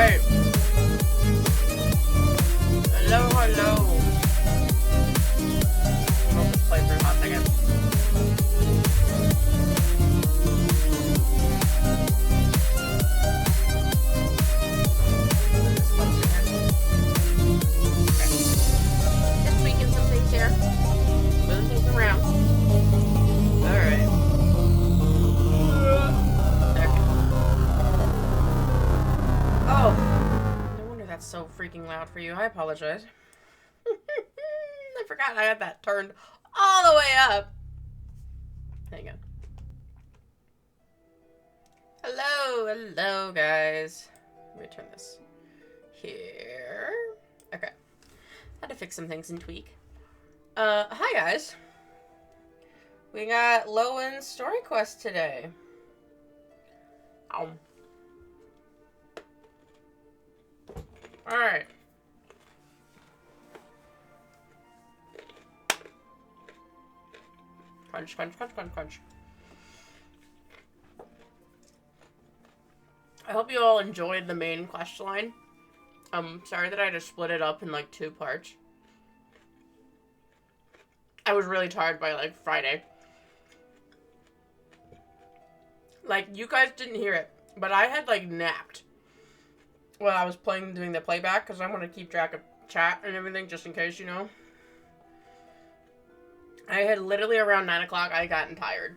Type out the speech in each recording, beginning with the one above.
Alright. Hello, hello. We'll just play for a hot second. Just tweaking some things here. Moving things around. Alright. Oh. No wonder that's so freaking loud for you. I apologize. I forgot I had that turned all the way up. Hang on. Hello, guys. Let me turn this here. Okay. Had to fix some things and tweak. Hi guys. We got Lohen's story quest today. Alright. Crunch, crunch, crunch, crunch, crunch. I hope you all enjoyed the main quest line. Sorry that I had to split it up in like 2 parts. I was really tired by like Friday. Like, you guys didn't hear it, but I had like napped while I was doing the playback, because I want to keep track of chat and everything just in case, you know. I had literally around 9 o'clock, I had gotten tired.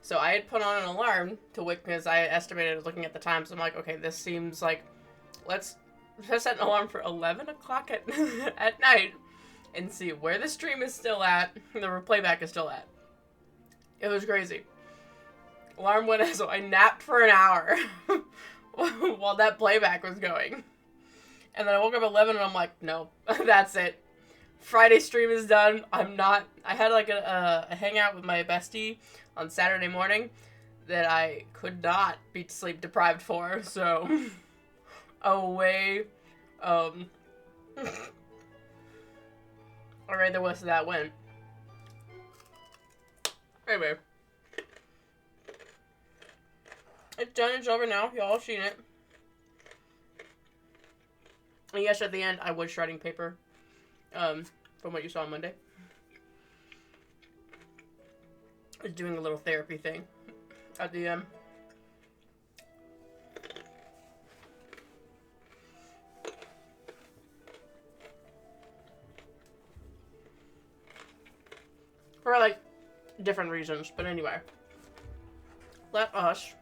So I had put on an alarm to wake, because I estimated looking at the time, so I'm like, okay, this seems like, let's set an alarm for 11 o'clock at night and see where the stream is still at, the playback is still at. It was crazy. Alarm went, so I napped for an hour while that playback was going. And then I woke up at 11 and I'm like, no, that's it. Friday stream is done. I had like a hangout with my bestie on Saturday morning that I could not be sleep deprived for, so away. Alright, the rest of that went. Anyway. It's done, it's over now. Y'all have seen it. And yes, at the end, I was shredding paper. From what you saw on Monday. I was doing a little therapy thing at the end. For like different reasons, but anyway. Let us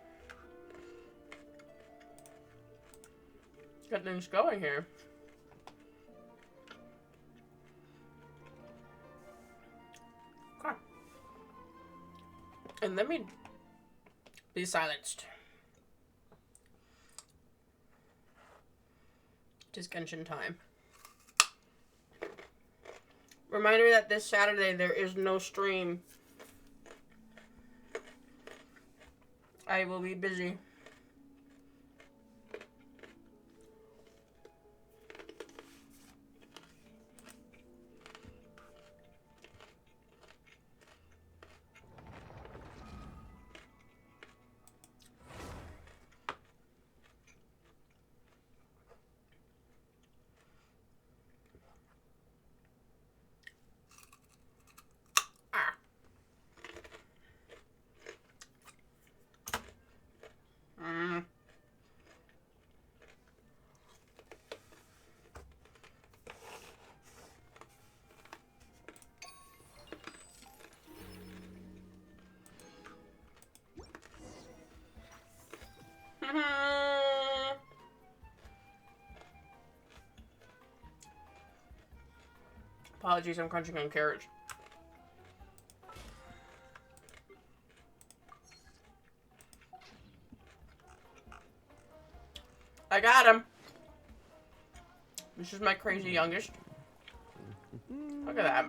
get things going here. Okay. And let me be silenced. It is Genshin time. Reminder that this Saturday there is no stream. I will be busy. Apologies, I'm crunching on carrots. I got him. This is my crazy youngest. Look at that.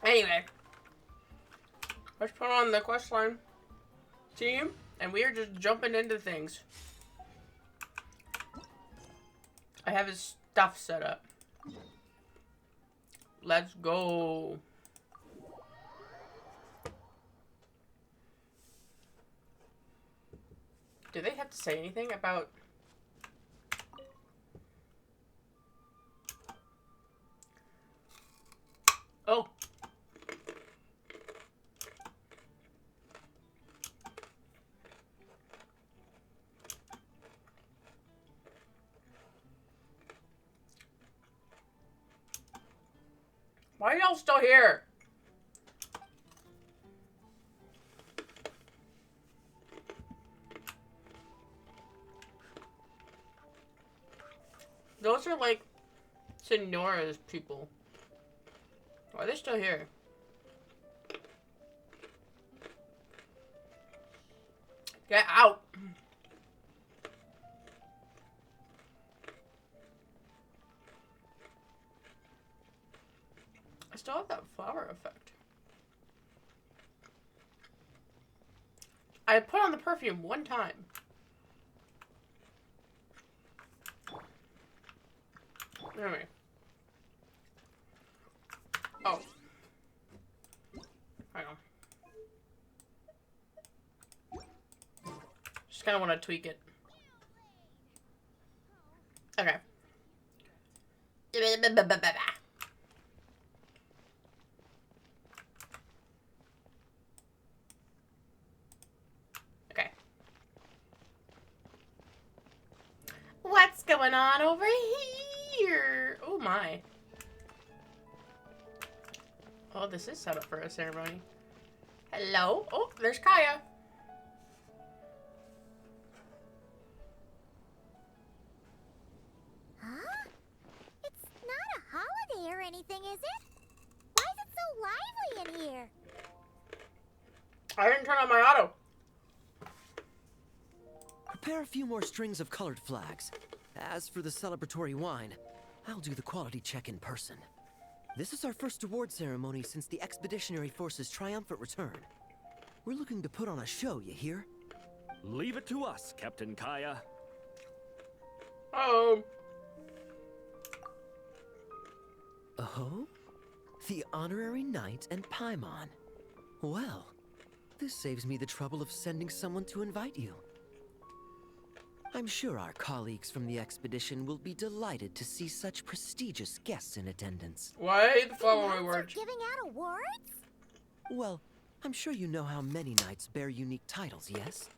Anyway, let's put on the questline team, and we are just jumping into things. I have his stuff set up. Let's go. Do they have to say anything about... Oh. Why are y'all still here? Those are like Senora's people. Why are they still here? Get out! I still have that flower effect. I put on the perfume one time. Anyway. Oh. Hang on. Just kind of want to tweak it. Okay. Okay. What's going on over here? Oh my. Oh, this is set up for a ceremony. Hello? Oh, there's Kaya. Huh? It's not a holiday or anything, is it? Why is it so lively in here? I didn't turn on my auto. Prepare a few more strings of colored flags. As for the celebratory wine, I'll do the quality check in person. This is our first award ceremony since the Expeditionary Force's triumphant return. We're looking to put on a show, you hear? Leave it to us, Captain Kaya. Oh. Oh? The Honorary Knight and Paimon. Well, this saves me the trouble of sending someone to invite you. I'm sure our colleagues from the expedition will be delighted to see such prestigious guests in attendance. Why the The following knights are words? giving out awards? Well, I'm sure you know how many knights bear unique titles, yes?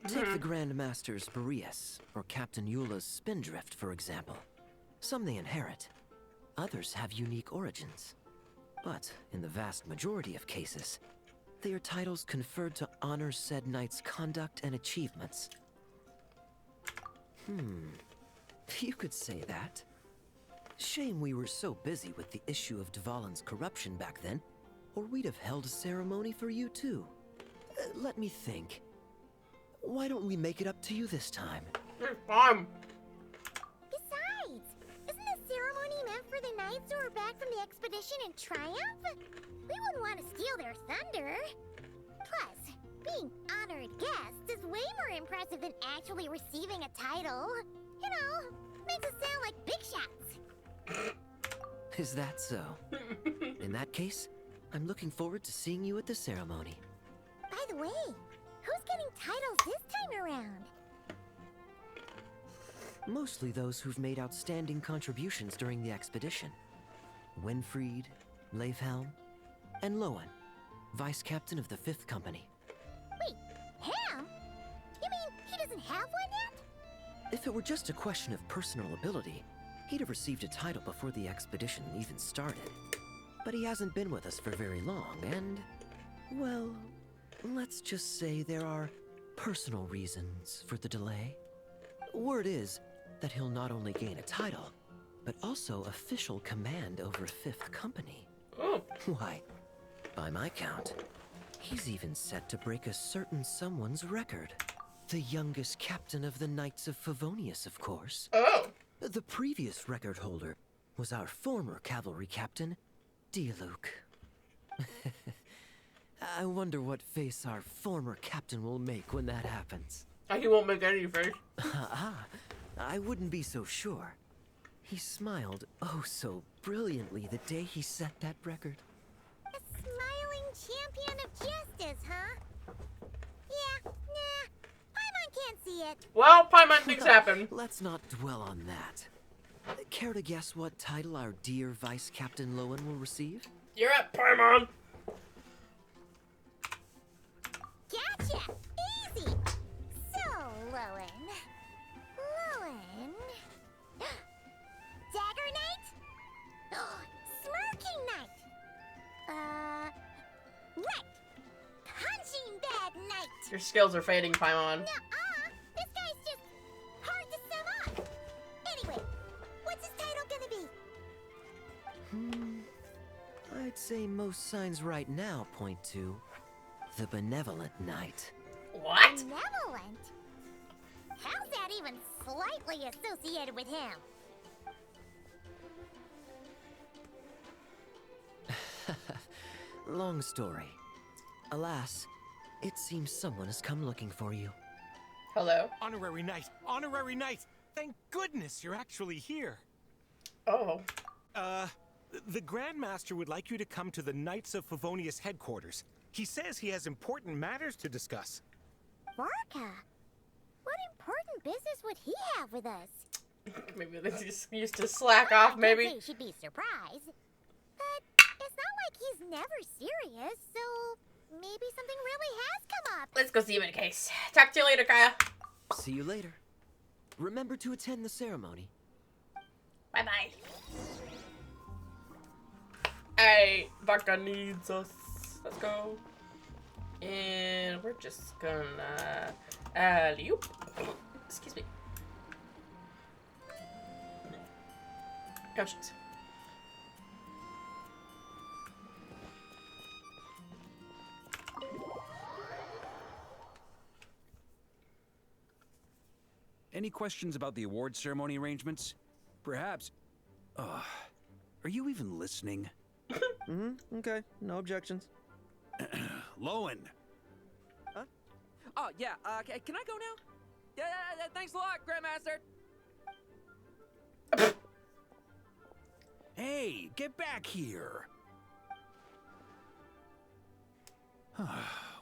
Take the Grand Master's Boreas, or Captain Eula's Spindrift, for example. Some they inherit. Others have unique origins. But, in the vast majority of cases, they are titles conferred to honor said knight's conduct and achievements. You could say that. Shame we were so busy with the issue of Dvalin's corruption back then, or we'd have held a ceremony for you too. Let me think. Why don't we make it up to you this time? Fine. Besides, isn't the ceremony meant for the knights who are back from the expedition in triumph? We wouldn't want to steal their thunder. Plus, being honored guests is way more impressive than actually receiving a title. You know, makes us sound like big shots. Is that so? In that case, I'm looking forward to seeing you at the ceremony. By the way, who's getting titles this time around? Mostly those who've made outstanding contributions during the expedition. Winfried, Leifhelm, and Lohen, Vice Captain of the 5th Company. Wait, him? You mean he doesn't have one yet? If it were just a question of personal ability, he'd have received a title before the expedition even started. But he hasn't been with us for very long, and, well, let's just say there are personal reasons for the delay. Word is that he'll not only gain a title, but also official command over 5th Company. Oh. Why, by my count, he's even set to break a certain someone's record. The youngest captain of the Knights of Favonius, of course. Oh. The previous record holder was our former cavalry captain, Dialuk. I wonder what face our former captain will make when that happens. He won't make any face. I wouldn't be so sure. He smiled oh so brilliantly the day he set that record. A smiling champion of justice, huh? Yeah, nah. Paimon it. Well, Paimon, things happen. Let's not dwell on that. Care to guess what title our dear Vice Captain Lohen will receive? You're up, Paimon. Gotcha! Easy! So, Lohen. Dagger Knight? Smirking Knight! Right! Punching Bag Knight! Your skills are fading, Paimon. Nuh-uh! This guy's just hard to sum up! Anyway, what's his title gonna be? I'd say most signs right now point to the Benevolent Knight. What? Benevolent? How's that even slightly associated with him? Long story. Alas, it seems someone has come looking for you. Hello? Honorary Knight! Honorary Knight! Thank goodness you're actually here. Oh. The Grand Master would like you to come to the Knights of Favonius headquarters. He says he has important matters to discuss. Varka? What important business would he have with us? Maybe they just used to slack off, maybe. He should be surprised. But it's not like he's never serious, so maybe something really has come up. Let's go see him in a case. Talk to you later, Kaya. See you later. Remember to attend the ceremony. Bye-bye. Alright, Varka needs us. Let's go. And we're just gonna... alley-oop. Excuse me. Oh, shit. Any questions about the award ceremony arrangements? Perhaps. Are you even listening? Okay, no objections. Lohen! Huh? Oh, yeah, can I go now? Yeah, thanks a lot, Grandmaster! Hey, get back here!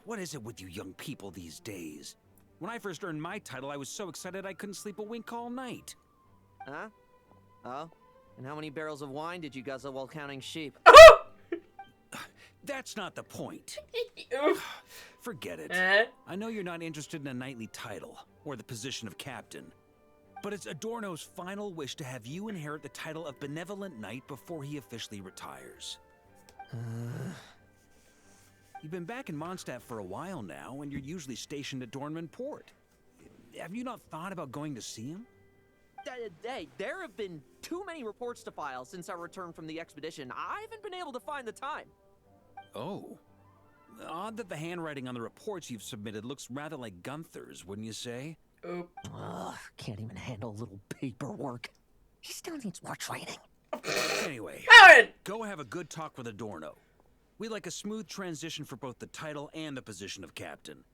What is it with you young people these days? When I first earned my title, I was so excited I couldn't sleep a wink all night. Huh? Oh? And how many barrels of wine did you guzzle while counting sheep? That's not the point. Forget it. I know you're not interested in a knightly title, or the position of captain. But it's Adorno's final wish to have you inherit the title of Benevolent Knight before he officially retires. You've been back in Mondstadt for a while now, and you're usually stationed at Dornman Port. Have you not thought about going to see him? Hey, there have been too many reports to file since our return from the expedition. I haven't been able to find the time. Oh. Odd that the handwriting on the reports you've submitted looks rather like Gunther's, wouldn't you say? Oop. Ugh, can't even handle a little paperwork. He still needs more training. Anyway, Aaron! go have a good talk with Adorno. We'd like a smooth transition for both the title and the position of captain.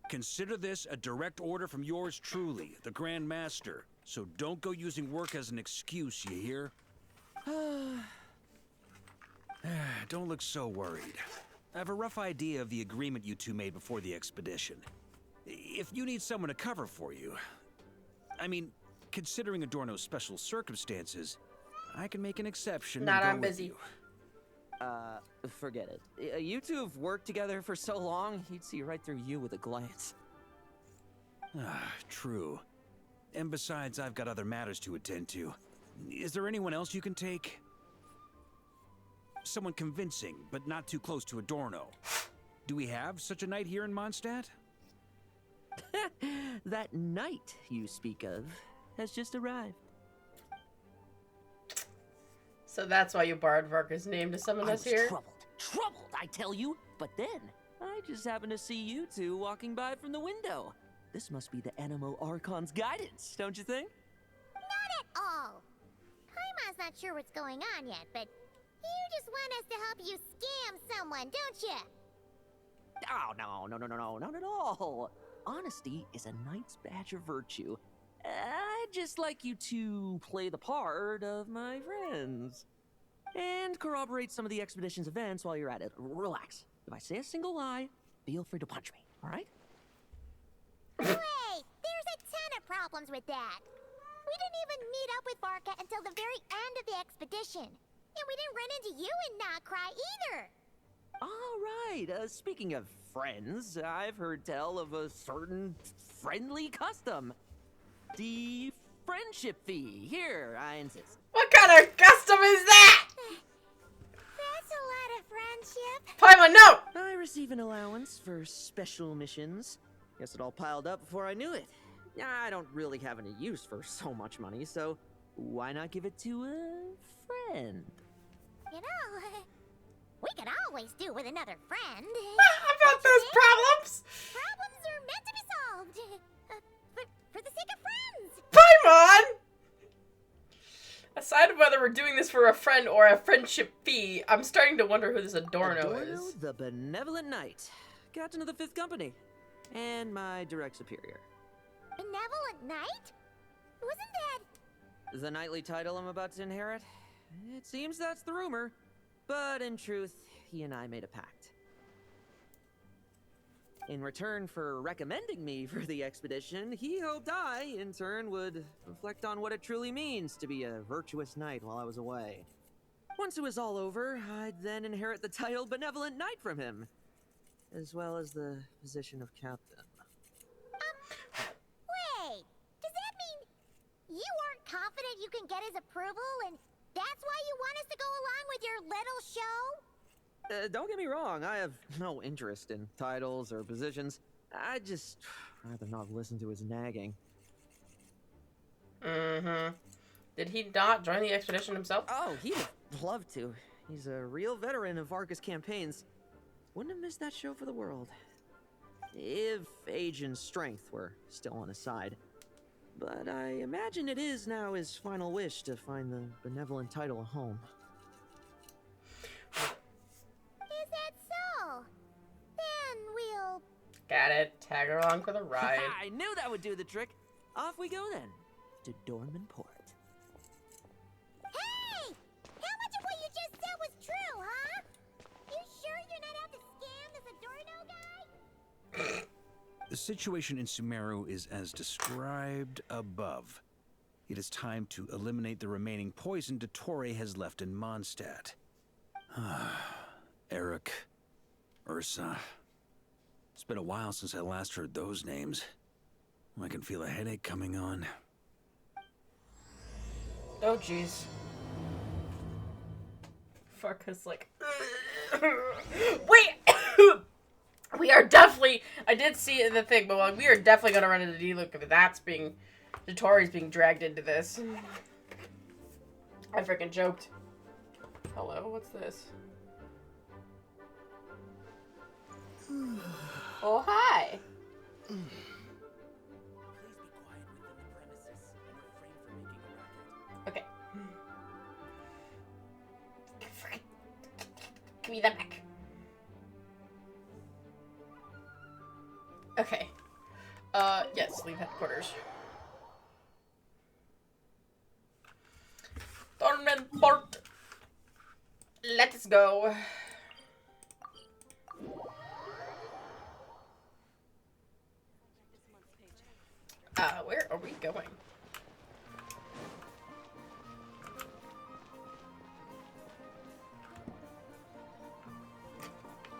Consider this a direct order from yours truly, the Grand Master. So don't go using work as an excuse, you hear? Don't look so worried. I have a rough idea of the agreement you two made before the expedition. If you need someone to cover for you... I mean, considering Adorno's special circumstances, I can make an exception. Not and go I'm with busy. you. Forget it. You two have worked together for so long, he'd see right through you with a glance. True. And besides, I've got other matters to attend to. Is there anyone else you can take? Someone convincing, but not too close to Adorno. Do we have such a knight here in Mondstadt? That knight you speak of has just arrived. So that's why you borrowed Varka's name to summon I us was here? troubled, I tell you. But then, I just happened to see you two walking by from the window. This must be the Animo Archon's guidance, don't you think? Not at all. Paimon's not sure what's going on yet, but you just want us to help you scam someone, don't you? Oh, no, not at all. Honesty is a knight's badge of virtue. I'd just like you to play the part of my friends. And corroborate some of the expedition's events while you're at it. Relax. If I say a single lie, feel free to punch me, alright? Wait, there's a problems with that. We didn't even meet up with Varka until the very end of the expedition. And we didn't run into you in Nocry either. All right, speaking of friends, I've heard tell of a certain friendly custom. The friendship fee. Here, I insist. What kind of custom is that? That's a lot of friendship. Paimon, no! I receive an allowance for special missions. Guess it all piled up before I knew it. I don't really have any use for so much money, so why not give it to a friend? You know, we could always do with another friend. About those problems? Problems are meant to be solved. For the sake of friends. Paimon! Aside of whether we're doing this for a friend or a friendship fee, I'm starting to wonder who this Adorno is. The Benevolent Knight, Captain of the 5th Company, and my direct superior. Benevolent Knight? Wasn't that... The knightly title I'm about to inherit? It seems that's the rumor. But in truth, he and I made a pact. In return for recommending me for the expedition, he hoped I, in turn, would reflect on what it truly means to be a virtuous knight while I was away. Once it was all over, I'd then inherit the title Benevolent Knight from him, as well as the position of captain. Wait, does that mean you aren't confident you can get his approval and that's why you want us to go along with your little show? Don't get me wrong, I have no interest in titles or positions. I'd just rather not listen to his nagging. Mm-hmm. Did he not join the expedition himself? Oh, he'd love to. He's a real veteran of Varka's campaigns. Wouldn't have missed that show for the world. If age and strength were still on his side. But I imagine it is now his final wish to find the benevolent title a home. Is that so? Then we'll... Got it. Tag along for the ride. I knew that would do the trick. Off we go then, to Dorman Port. Hey! How much of what you just said was true, huh? You sure you're not out to scam this Adorno guy? The situation in Sumeru is as described above. It is time to eliminate the remaining poison Dottore has left in Mondstadt. Eric, Ursa. It's been a while since I last heard those names. I can feel a headache coming on. Oh, jeez. Farkas like... Wait! We are definitely... I did see it in the thing, but we are definitely going to run into D-Look if that's being... Dottori's being dragged into this. I freaking joked. Hello? What's this? Oh, hi! Okay. Freaking... Give me that back. Okay. Yes, leave headquarters. Dorman Port. Let's go. Where are we going?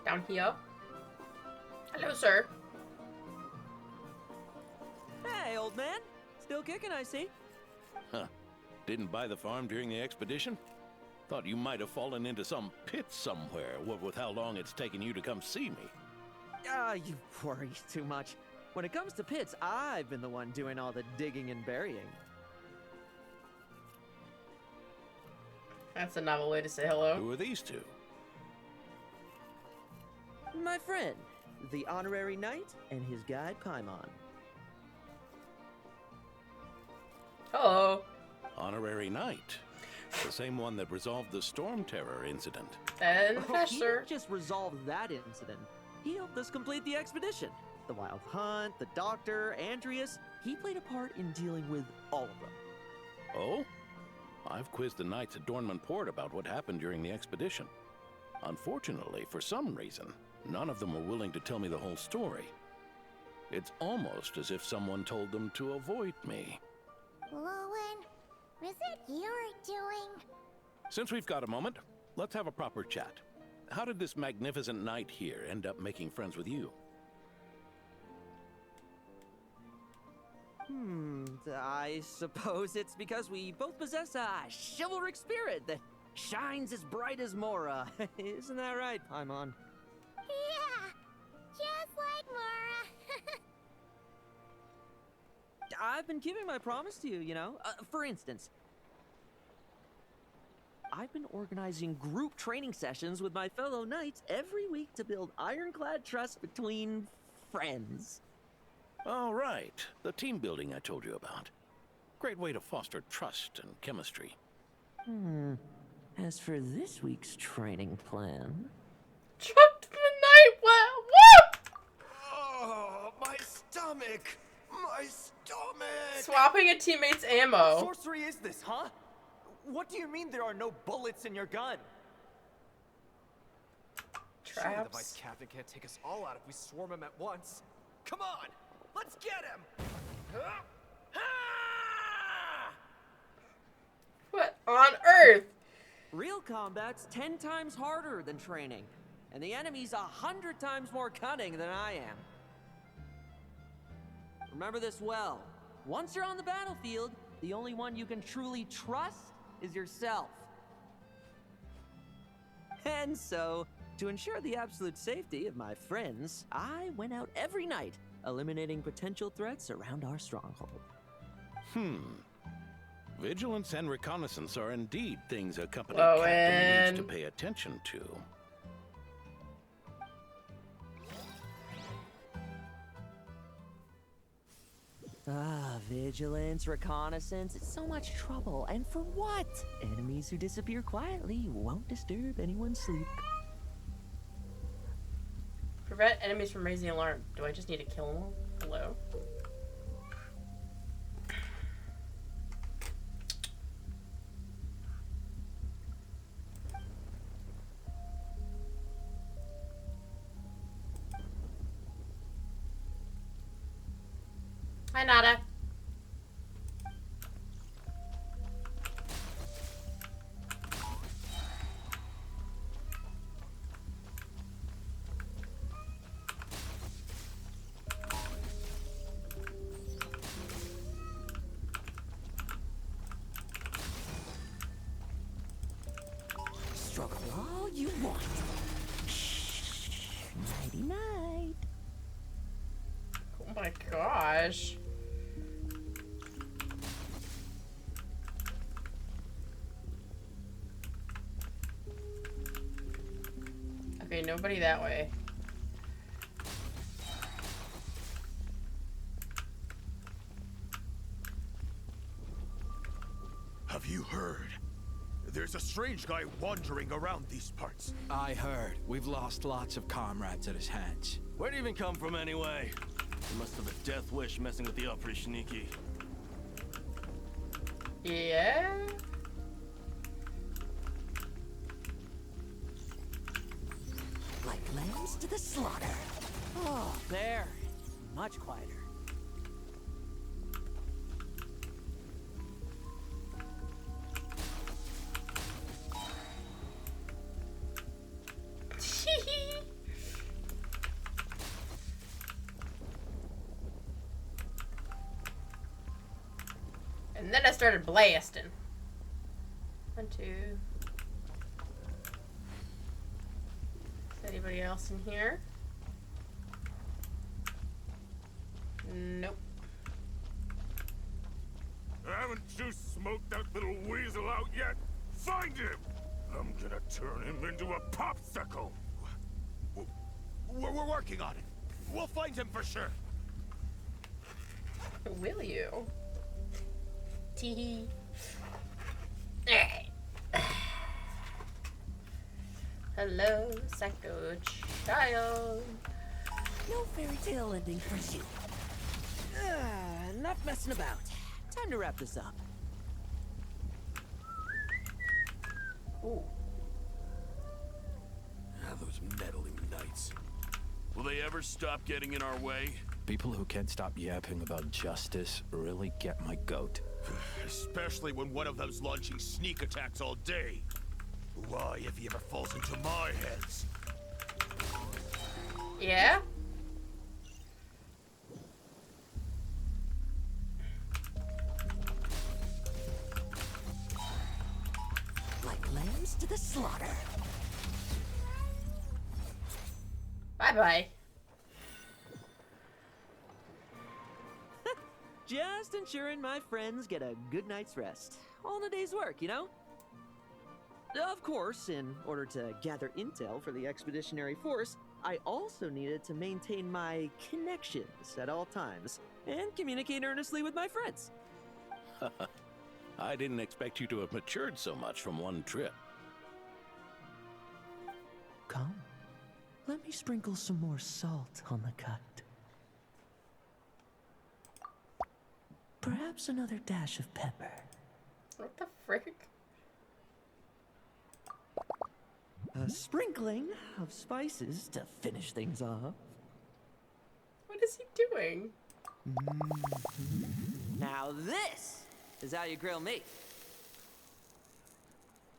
Down here? Hello, sir. Hey, old man. Still kicking, I see. Huh. Didn't buy the farm during the expedition? Thought you might have fallen into some pit somewhere, what with how long it's taken you to come see me. You worry too much. When it comes to pits, I've been the one doing all the digging and burying. That's a novel way to say hello. Who are these two? My friend, the honorary knight, and his guide Paimon. Hello. Honorary Knight. The same one that resolved the Storm Terror incident. And He Professor. didn't just resolved that incident. He helped us complete the expedition. The Wild Hunt, the Doctor, Andreas. He played a part in dealing with all of them. Oh? I've quizzed the knights at Dorman Port about what happened during the expedition. Unfortunately, for some reason, none of them were willing to tell me the whole story. It's almost as if someone told them to avoid me. Lohen, is it your doing? Since we've got a moment, let's have a proper chat. How did this magnificent knight here end up making friends with you? I suppose it's because we both possess a chivalric spirit that shines as bright as Mora. Isn't that right, Paimon? Yeah, just like Mora. I've been keeping my promise to you, you know? For instance, I've been organizing group training sessions with my fellow knights every week to build ironclad trust between friends. All right, the team building I told you about. Great way to foster trust and chemistry. As for this week's training plan... Chucked the night. What? Oh, my stomach! My stomach! Swapping a teammate's ammo. What sorcery is this, huh? What do you mean there are no bullets in your gun? Surely the vice Traps. captain can't take us all out if we swarm him at once. Come on, let's get him! What on earth? Real combat's 10 times harder than training, and the enemy's 100 times more cunning than I am. Remember this well. Once you're on the battlefield, the only one you can truly trust is yourself. And so, to ensure the absolute safety of my friends, I went out every night, eliminating potential threats around our stronghold. Vigilance and reconnaissance are indeed things a company captain needs to pay attention to. Vigilance, reconnaissance, it's so much trouble. And for what? Enemies who disappear quietly won't disturb anyone's sleep. Prevent enemies from raising alarm. Do I just need to kill them all? Hello? Hi, Nada. Struggle all you want. Nighty night. Oh my gosh. Okay, nobody that way. Have you heard? There's a strange guy wandering around these parts. I heard. We've lost lots of comrades at his hands. Where'd he even come from anyway? He must have a death wish messing with the Oprishniki. Yeah? Like lambs to the slaughter. Oh, there. Much quieter. And then I started blasting. 1, 2. Is anybody else in here? Nope. Haven't you smoked that little weasel out yet? Find him! I'm gonna turn him into a popsicle! We're working on it. We'll find him for sure. Will you? Tee. Hello, psycho child. No fairy tale ending for you. Enough messing about. Time to wrap this up. Ooh. Ah, those meddling knights. Will they ever stop getting in our way? People who can't stop yapping about justice really get my goat. Especially when one of them's launching sneak attacks all day. Why, if he ever falls into my hands? Yeah? Like lambs to the slaughter. Bye-bye. Just ensuring my friends get a good night's rest. All in a day's work, you know? Of course, in order to gather intel for the expeditionary force, I also needed to maintain my connections at all times and communicate earnestly with my friends. I didn't expect you to have matured so much from one trip. Come, let me sprinkle some more salt on the cut. Perhaps another dash of pepper. What the frick? A sprinkling of spices to finish things off. What is he doing? Now this is how you grill me.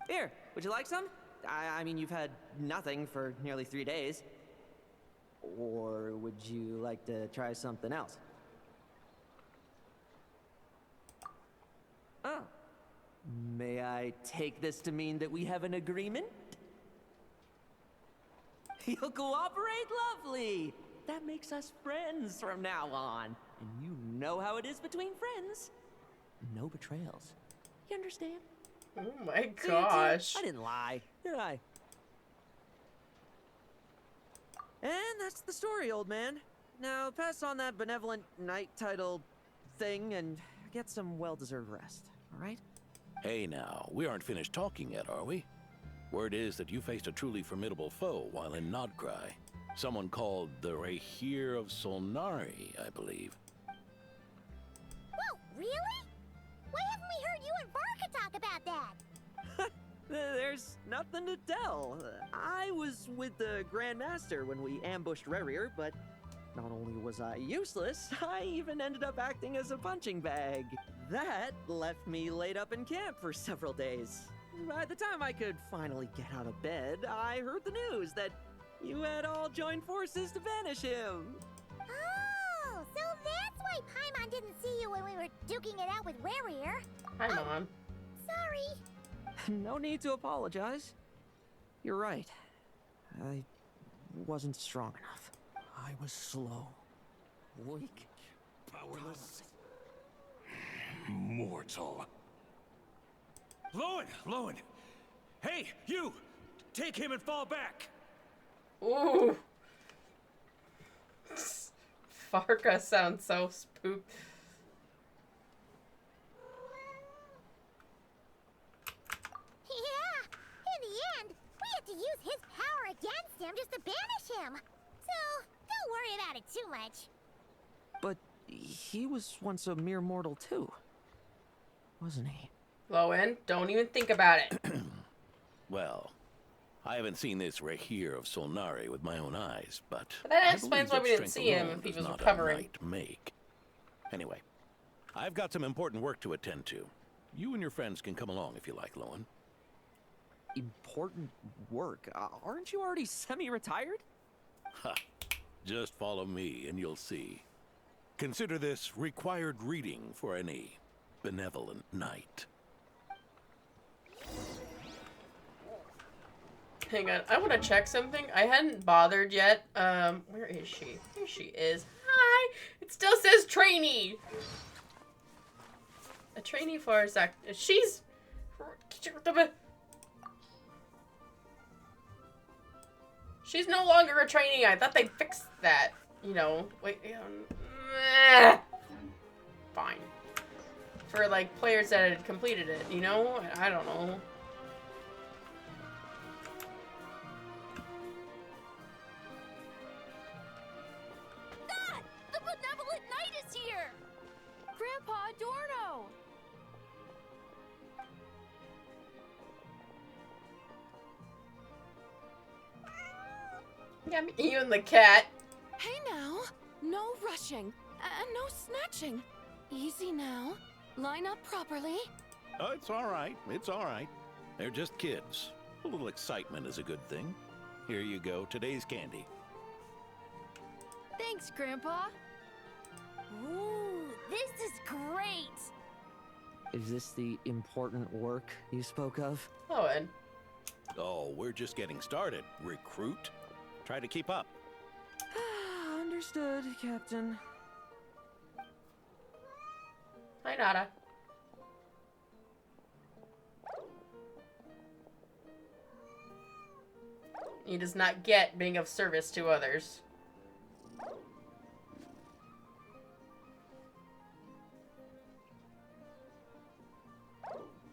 Here, would you like some? I mean, you've had nothing for nearly 3 days. Or would you like to try something else? Oh. May I take this to mean that we have an agreement? You'll cooperate? Lovely! That makes us friends from now on. And you know how it is between friends. No betrayals. You understand? Oh my See, gosh. I didn't lie, did I? And that's the story, old man. Now pass on that benevolent knight title thing and get some well-deserved rest, all right? Hey now, we aren't finished talking yet, are we? Word is that you faced a truly formidable foe while in Nodcry. Someone called the Rahir of Solnari, I believe. Whoa, really? Why haven't we heard you and Varka talk about that? There's nothing to tell. I was with the Grand Master when we ambushed Rerir, but not only was I useless, I even ended up acting as a punching bag. That left me laid up in camp for several days. By the time I could finally get out of bed, I heard the news that you had all joined forces to banish him. Oh, so that's why Paimon didn't see you when we were duking it out with Rerir. Hi, Mom. Sorry. No need to apologize. You're right. I wasn't strong enough. I was slow, weak, Powerless. Mortal. Lohen! Hey, you! Take him and fall back! Ooh. Varka sounds so spooked. Yeah, in the end, we had to use his power against him just to banish him. So, don't worry about it too much. but he was once a mere mortal too, wasn't he? Lohen, don't even think about it. Well, I haven't seen this Rahir of Solnari with my own eyes, but That I explains believe why that we didn't strength see him alone if he does was not a recovering. knight make. Anyway, I've got some important work to attend to. You and your friends can come along if you like, Lohen. Important work? Aren't you already semi-retired? Ha! Just follow me and you'll see. Consider this required reading for any benevolent knight. Hang on, I want to check something. I hadn't bothered yet. Where is she? Here she is. Hi! It still says trainee! A trainee for a sec. She's... She's no longer a trainee. I thought they fixed that. You know, wait, fine. For, like, players that had completed it, you know? I don't know. Dad! The benevolent knight is here! Grandpa Adorno! Yeah, you and the cat. Hey now, No rushing, and no snatching. Easy now. Line up properly. Oh, it's all right. It's all right. They're just kids. A little excitement is a good thing. Here you go. Today's candy. Thanks, Grandpa. Ooh, this is great. Is this the important work you spoke of? Lohen. Oh, we're just getting started. Recruit. Try to keep up. Understood, Captain. Hi, Nada. He does not get being of service to others.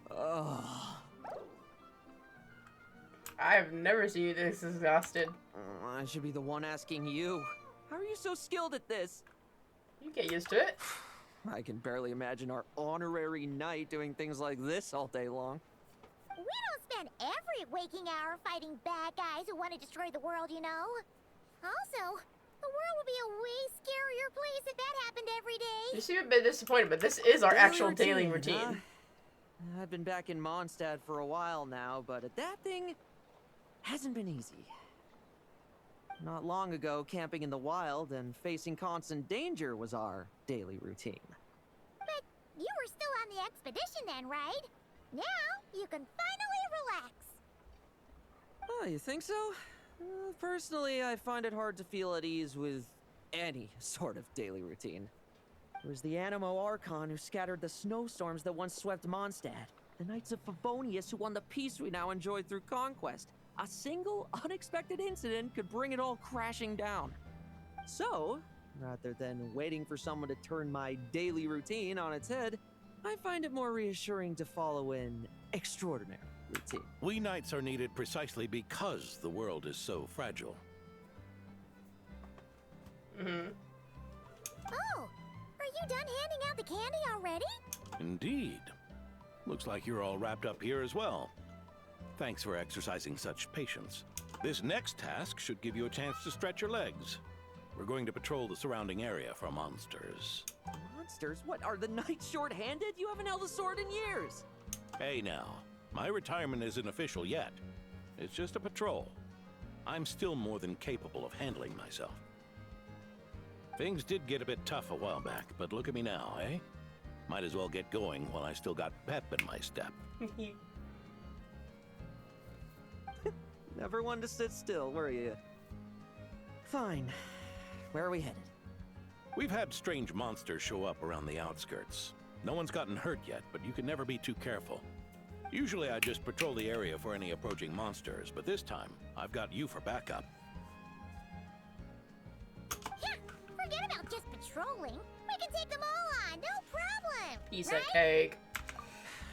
Oh. I've never seen you this exhausted. I should be the one asking you. How are you so skilled at this? You get used to it. I can barely imagine our honorary knight doing things like this all day long. We don't spend every waking hour fighting bad guys who want to destroy the world, you know. Also, the world would be a way scarier place if that happened every day. You seem a bit disappointed, but this is our actual daily routine. Huh? I've been back in Mondstadt for a while now, but that thing hasn't been easy. Not long ago, camping in the wild and facing constant danger was our daily routine. But you were still on the expedition then, right? Now, you can finally relax. Oh, you think so? Personally, I find it hard to feel at ease with any sort of daily routine. It was the Animo Archon who scattered the snowstorms that once swept Mondstadt. The Knights of Favonius who won the peace we now enjoy through conquest. A single unexpected incident could bring it all crashing down. So, rather than waiting for someone to turn my daily routine on its head, I find it more reassuring to follow an extraordinary routine. We knights are needed precisely because the world is so fragile. Mm-hmm. Oh, are you done handing out the candy already? Indeed. Looks like you're all wrapped up here as well. Thanks for exercising such patience. This next task should give you a chance to stretch your legs. We're going to patrol the surrounding area for monsters. Monsters? What, are the knights short-handed? You haven't held a sword in years. Hey now, my retirement isn't official yet. It's just a patrol. I'm still more than capable of handling myself. Things did get a bit tough a while back, but look at me now, eh? Might as well get going while I still got pep in my step. Never one to sit still, were you? Fine. Where are we headed? We've had strange monsters show up around the outskirts. No one's gotten hurt yet, but you can never be too careful. Usually I just patrol the area for any approaching monsters, but this time, I've got you for backup. Yeah, forget about just patrolling. We can take them all on, no problem. Piece right? of cake.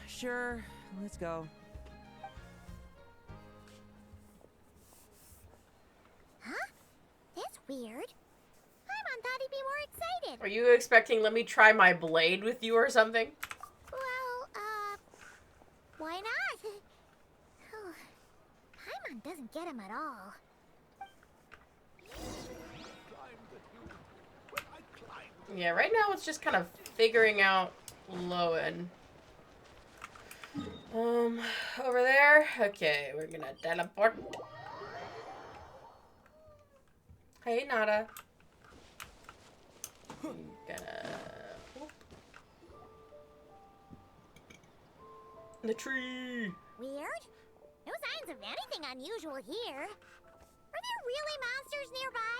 Sure, let's go. Huh? That's weird. Paimon thought he'd be more excited. Are you expecting let me try my blade with you or something? Well, why not? Paimon doesn't get him at all. Yeah, right now it's just kind of figuring out Lohen. Over there? Okay, we're gonna teleport. Hey, Nada. I'm gonna... Whoop. The tree! Weird? No signs of anything unusual here. Are there really monsters nearby?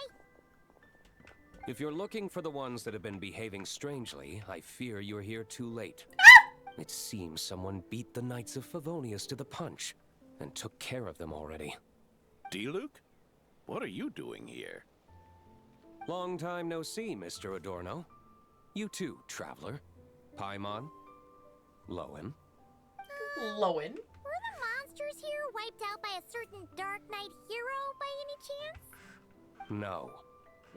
If you're looking for the ones that have been behaving strangely, I fear you're here too late. It seems someone beat the Knights of Favonius to the punch, and took care of them already. D-Luke? What are you doing here? Long time no see, Mr. Adorno. You too, traveler. Paimon. Lohen. Lohen? Were the monsters here wiped out by a certain Dark Knight hero by any chance? No.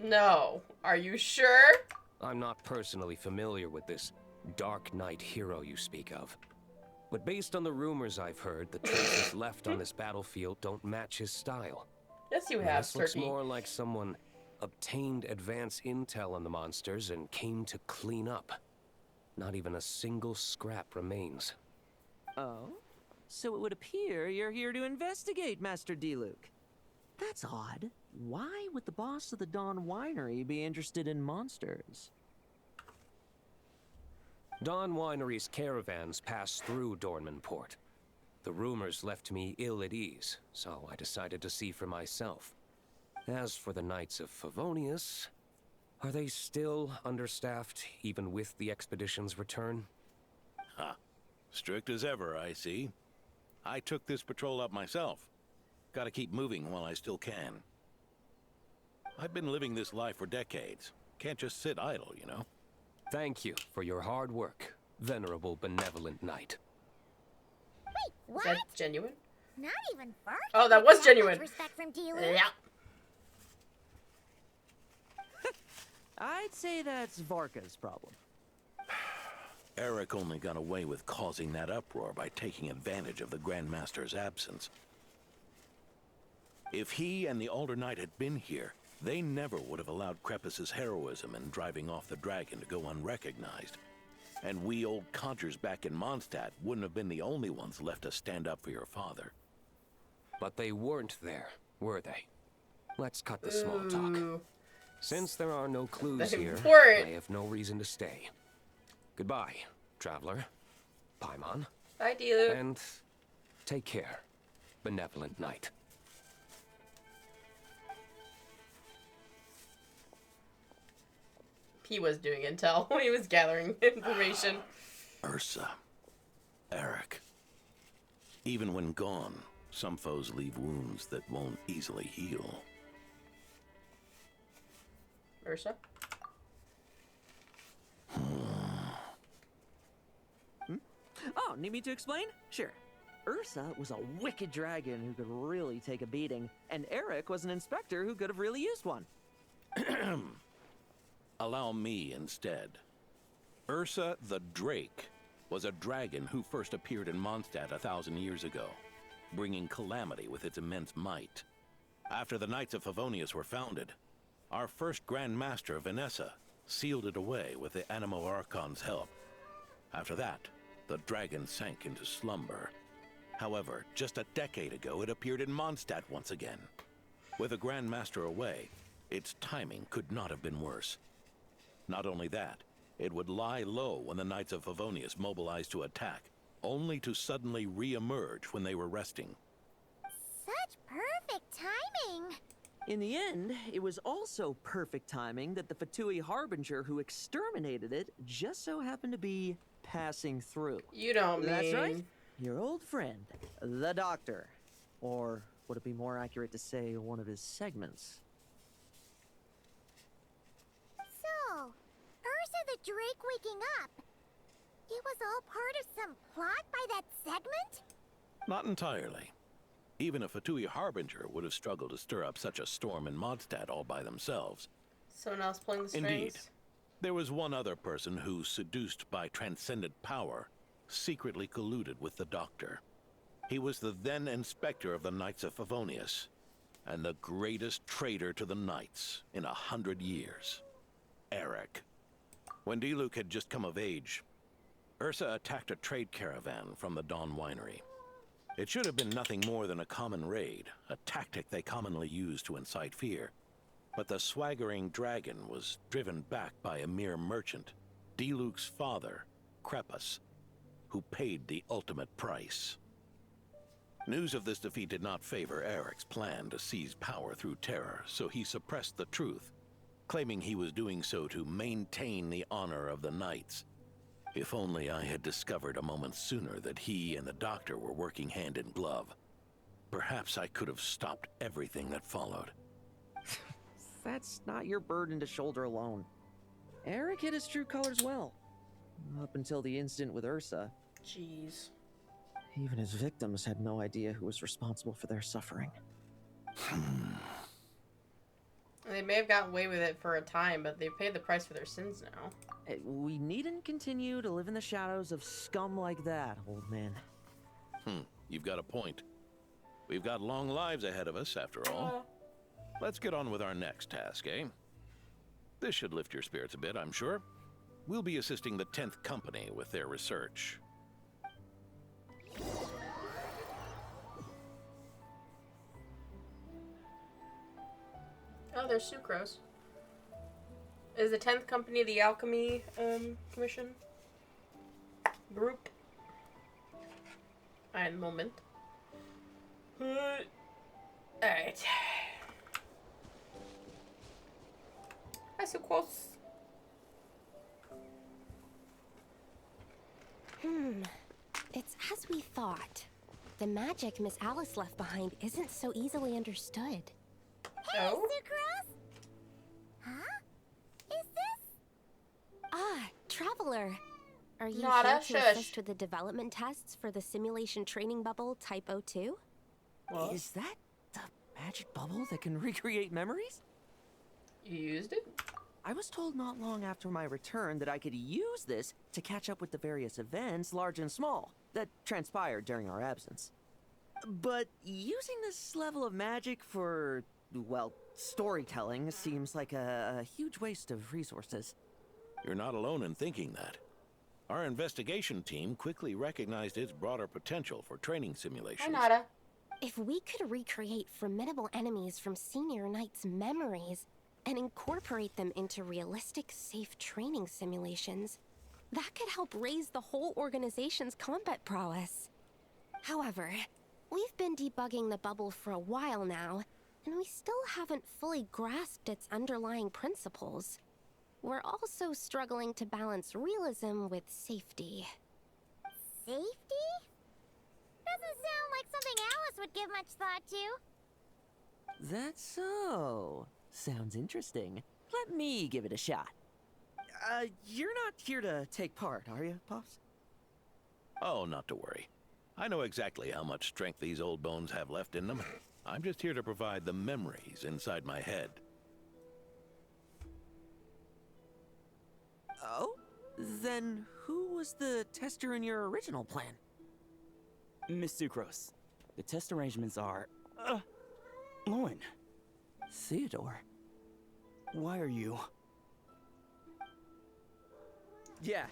No. Are you sure? I'm not personally familiar with this Dark Knight hero you speak of. But based on the rumors I've heard, the traces left on this battlefield don't match his style. Yes, you have, This looks Turkey. more like someone obtained advance intel on the monsters and came to clean up. Not even a single scrap remains. Oh? So it would appear you're here to investigate, Master D-Luke. That's odd. Why would the boss of the Dawn Winery be interested in monsters? Dawn Winery's caravans pass through Dornmanport. The rumors left me ill at ease, so I decided to see for myself. As for the Knights of Favonius, are they still understaffed, even with the expedition's return? Huh. Strict as ever, I see. I took this patrol up myself. Gotta keep moving while I still can. I've been living this life for decades. Can't just sit idle, you know? Thank you for your hard work, venerable benevolent knight. Wait, what? Is that genuine? Not even Vark. Oh, that was genuine. Respect from D-Luke. Yeah. I'd say that's Varka's problem. Eric only got away with causing that uproar by taking advantage of the Grandmaster's absence. If he and the Alder Knight had been here, they never would have allowed Krepus's heroism in driving off the dragon to go unrecognized. And we old codgers back in Mondstadt wouldn't have been the only ones left to stand up for your father. But they weren't there, were they? Let's cut the small talk. Since there are no clues here, I have no reason to stay. Goodbye, traveler. Paimon. Bye, D-Luke. And take care, benevolent knight. He was doing intel when he was gathering information. Ursa. Eric. Even when gone, some foes leave wounds that won't easily heal. Ursa? Oh, need me to explain? Sure. Ursa was a wicked dragon who could really take a beating, and Eric was an inspector who could have really used one. Allow me instead. Ursa the Drake was a dragon who first appeared in Mondstadt 1,000 years ago, bringing calamity with its immense might. After the Knights of Favonius were founded, our first Grand Master, Vanessa, sealed it away with the Animo Archon's help. After that, the dragon sank into slumber. However, just a decade ago, it appeared in Mondstadt once again. With the Grand Master away, its timing could not have been worse. Not only that, it would lie low when the Knights of Favonius mobilized to attack, only to suddenly re-emerge when they were resting. Such perfect timing. In the end, it was also perfect timing that the Fatui Harbinger who exterminated it just so happened to be passing through. You don't mean... That's right. Your old friend, the Doctor. Or would it be more accurate to say one of his segments? So, Ursa the Drake waking up. It was all part of some plot by that segment? Not entirely. Even a Fatui Harbinger would have struggled to stir up such a storm in Mondstadt all by themselves. Someone else pulling the strings? Indeed. There was one other person who, seduced by transcendent power, secretly colluded with the Doctor. He was the then Inspector of the Knights of Favonius, and the greatest traitor to the Knights in 100 years. Eric. When D-Luke had just come of age, Ursa attacked a trade caravan from the Dawn Winery. It should have been nothing more than a common raid, a tactic they commonly use to incite fear. But the swaggering dragon was driven back by a mere merchant, D-Luke's father, Krepus, who paid the ultimate price. News of this defeat did not favor Eric's plan to seize power through terror, so he suppressed the truth, claiming he was doing so to maintain the honor of the Knights. If only I had discovered a moment sooner that he and the Doctor were working hand in glove. Perhaps I could have stopped everything that followed. That's not your burden to shoulder alone. Eric hid his true colors well. Up until the incident with Ursa. Jeez. Even his victims had no idea who was responsible for their suffering. They may have gotten away with it for a time, but they've paid the price for their sins now. We needn't continue to live in the shadows of scum like that, old man. You've got a point. We've got long lives ahead of us, after all. Let's get on with our next task, eh? This should lift your spirits a bit, I'm sure. We'll be assisting the 10th Company with their research. Oh, there's sucrose. Is the 10th Company the Alchemy Commission group? Ein Moment. Alright. Hi, sucrose. It's as we thought. The magic Miss Alice left behind isn't so easily understood. Hey, Sucrose! Huh? Is this? Ah, Traveler. Are you Nada, here to shush. assist with the development tests for the simulation training bubble Type 02? What? Is that the magic bubble that can recreate memories? You used it? I was told not long after my return that I could use this to catch up with the various events, large and small, that transpired during our absence. But using this level of magic for, well, storytelling seems like a huge waste of resources. You're not alone in thinking that. Our investigation team quickly recognized its broader potential for training simulations. Hi, Nada. If we could recreate formidable enemies from Senior Knight's memories and incorporate them into realistic, safe training simulations, that could help raise the whole organization's combat prowess. However, we've been debugging the bubble for a while now, and we still haven't fully grasped its underlying principles. We're also struggling to balance realism with safety. Safety? Doesn't sound like something Alice would give much thought to. That's so. Sounds interesting. Let me give it a shot. You're not here to take part, are you, Pops? Oh, not to worry. I know exactly how much strength these old bones have left in them. I'm just here to provide the memories inside my head. Oh? Then who was the tester in your original plan? Miss Sucrose, the test arrangements are... Lohen. Theodore. Why are you... Yeah.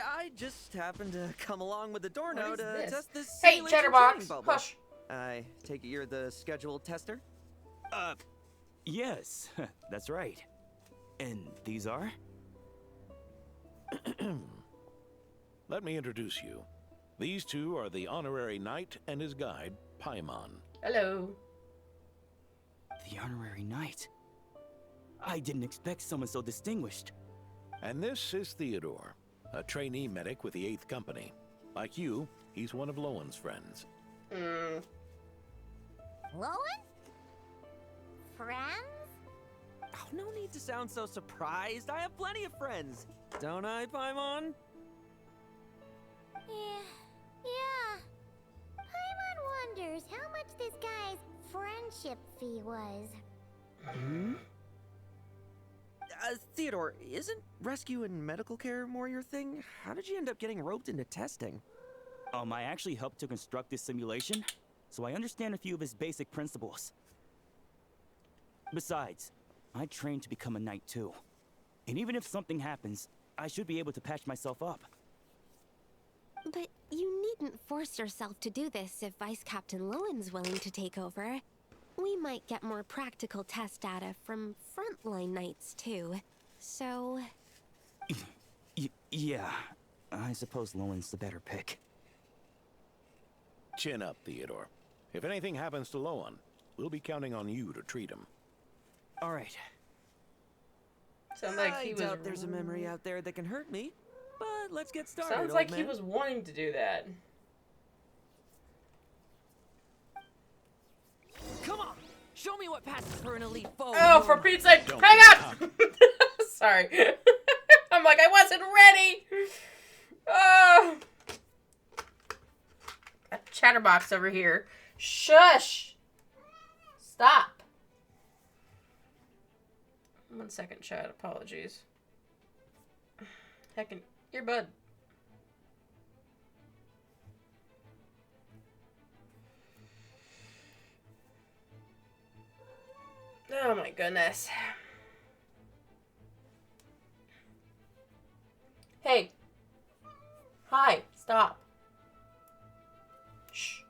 I just happened to come along with the What Dorno is to this? test this Hey, simulation Chatterbox, training bubble. hush. I take it you're the scheduled tester? Yes, that's right. And these are? Let me introduce you. These two are the honorary knight and his guide, Paimon. Hello. The honorary knight. I didn't expect someone so distinguished. And this is Theodore, a trainee medic with the 8th Company. Like you, he's one of Lowen's friends. Lowen? Friends? Oh, no need to sound so surprised. I have plenty of friends. Don't I, Paimon? Yeah. Paimon wonders how much this guy's friendship fee was. Theodore, isn't rescue and medical care more your thing? How did you end up getting roped into testing? I actually helped to construct this simulation, so I understand a few of his basic principles. Besides, I trained to become a knight too. And even if something happens, I should be able to patch myself up. But you needn't force yourself to do this if Vice Captain Lowen's willing to take over. We might get more practical test data from frontline knights too. So... Yeah, I suppose Lowen's the better pick. Chin up, Theodore. If anything happens to Lowen, we'll be counting on you to treat him. All right. Sounds like he I was... doubt there's a memory out there that can hurt me, but let's get started, Sounds old like man. he was wanting to do that. Come on! Show me what passes for an elite foe! Oh, for Pete's sake! Hang on! Sorry. I'm like, I wasn't ready! Oh! That chatterbox over here. Shush! Stop. 1 second, chat. Apologies. Heckin' earbud. Oh my goodness. Hey. Hi. Stop. Shh.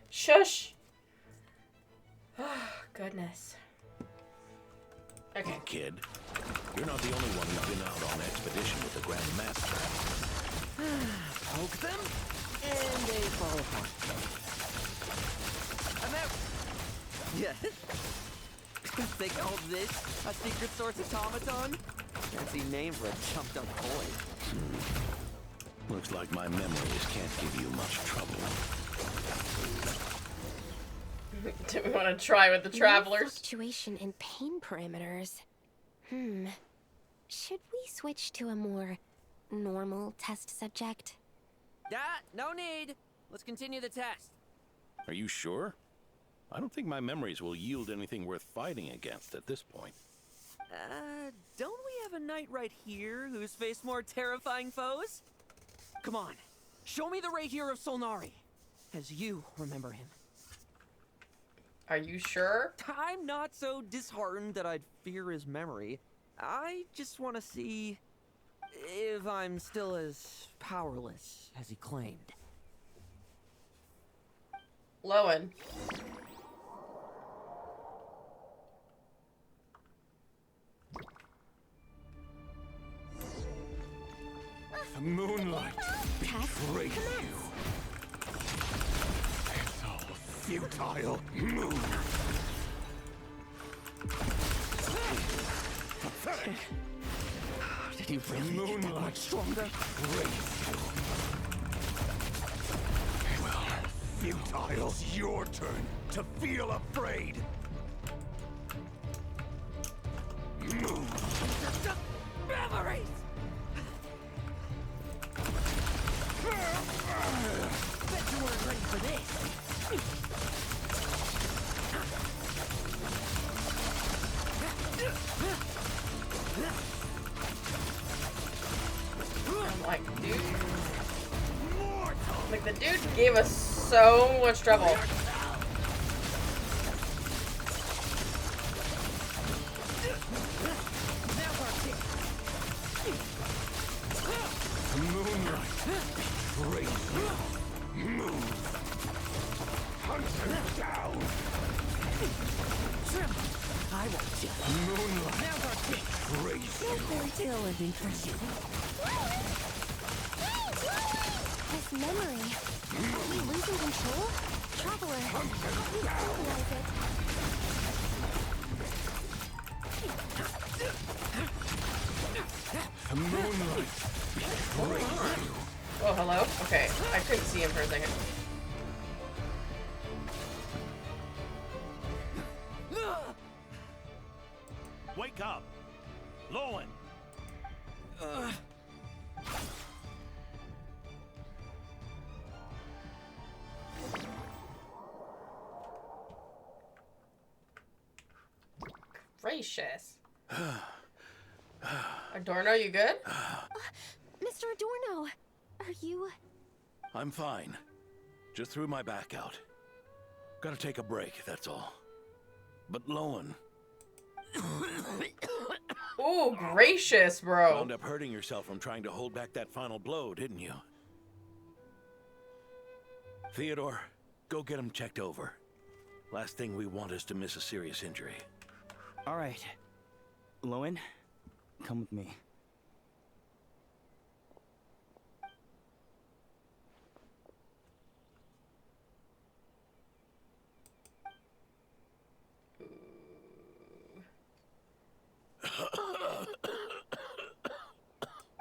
Shush. Oh, goodness. Okay. Hey, kid. You're not the only one who's been out on expedition with the Grand Master. Poke them, and they fall apart. I'm out! Yeah. They call this a secret source automaton? Fancy name for a chumped up boy. Looks like my memories can't give you much trouble. Do we want to try with the travelers? Fluctuation in pain parameters. Should we switch to a more normal test subject? No need. Let's continue the test. Are you sure? I don't think my memories will yield anything worth fighting against at this point. Don't we have a knight right here who's faced more terrifying foes? Come on, show me the Rahir of Solnari, as you remember him. Are you sure? I'm not so disheartened that I'd fear his memory. I just want to see if I'm still as powerless as he claimed. Lohen. The moonlight betrays you. It's all futile. Pathetic. Did he really get that much stronger? Well, futile. It's your turn to feel afraid. Memories! Bet you weren't ready for this. I'm like, dude. Like, the dude gave us so much trouble. The moonlight betrays you. Move. Hunt him down. I won't just. Moonlight betrays you. Fairy tale ending for you. This memory. Are we losing control? Traveler, help me stabilize it. The moonlight betrays you. Oh, hello? Okay, I couldn't see him for a second. Wake up! Lohen! Gracious. Adorno, you good? Mr. Adorno, are you... I'm fine. Just threw my back out. Gotta take a break, that's all. But Lohen... Ooh, gracious, bro. Wound up hurting yourself from trying to hold back that final blow, didn't you? Theodore, go get him checked over. Last thing we want is to miss a serious injury. All right. Lohen, come with me.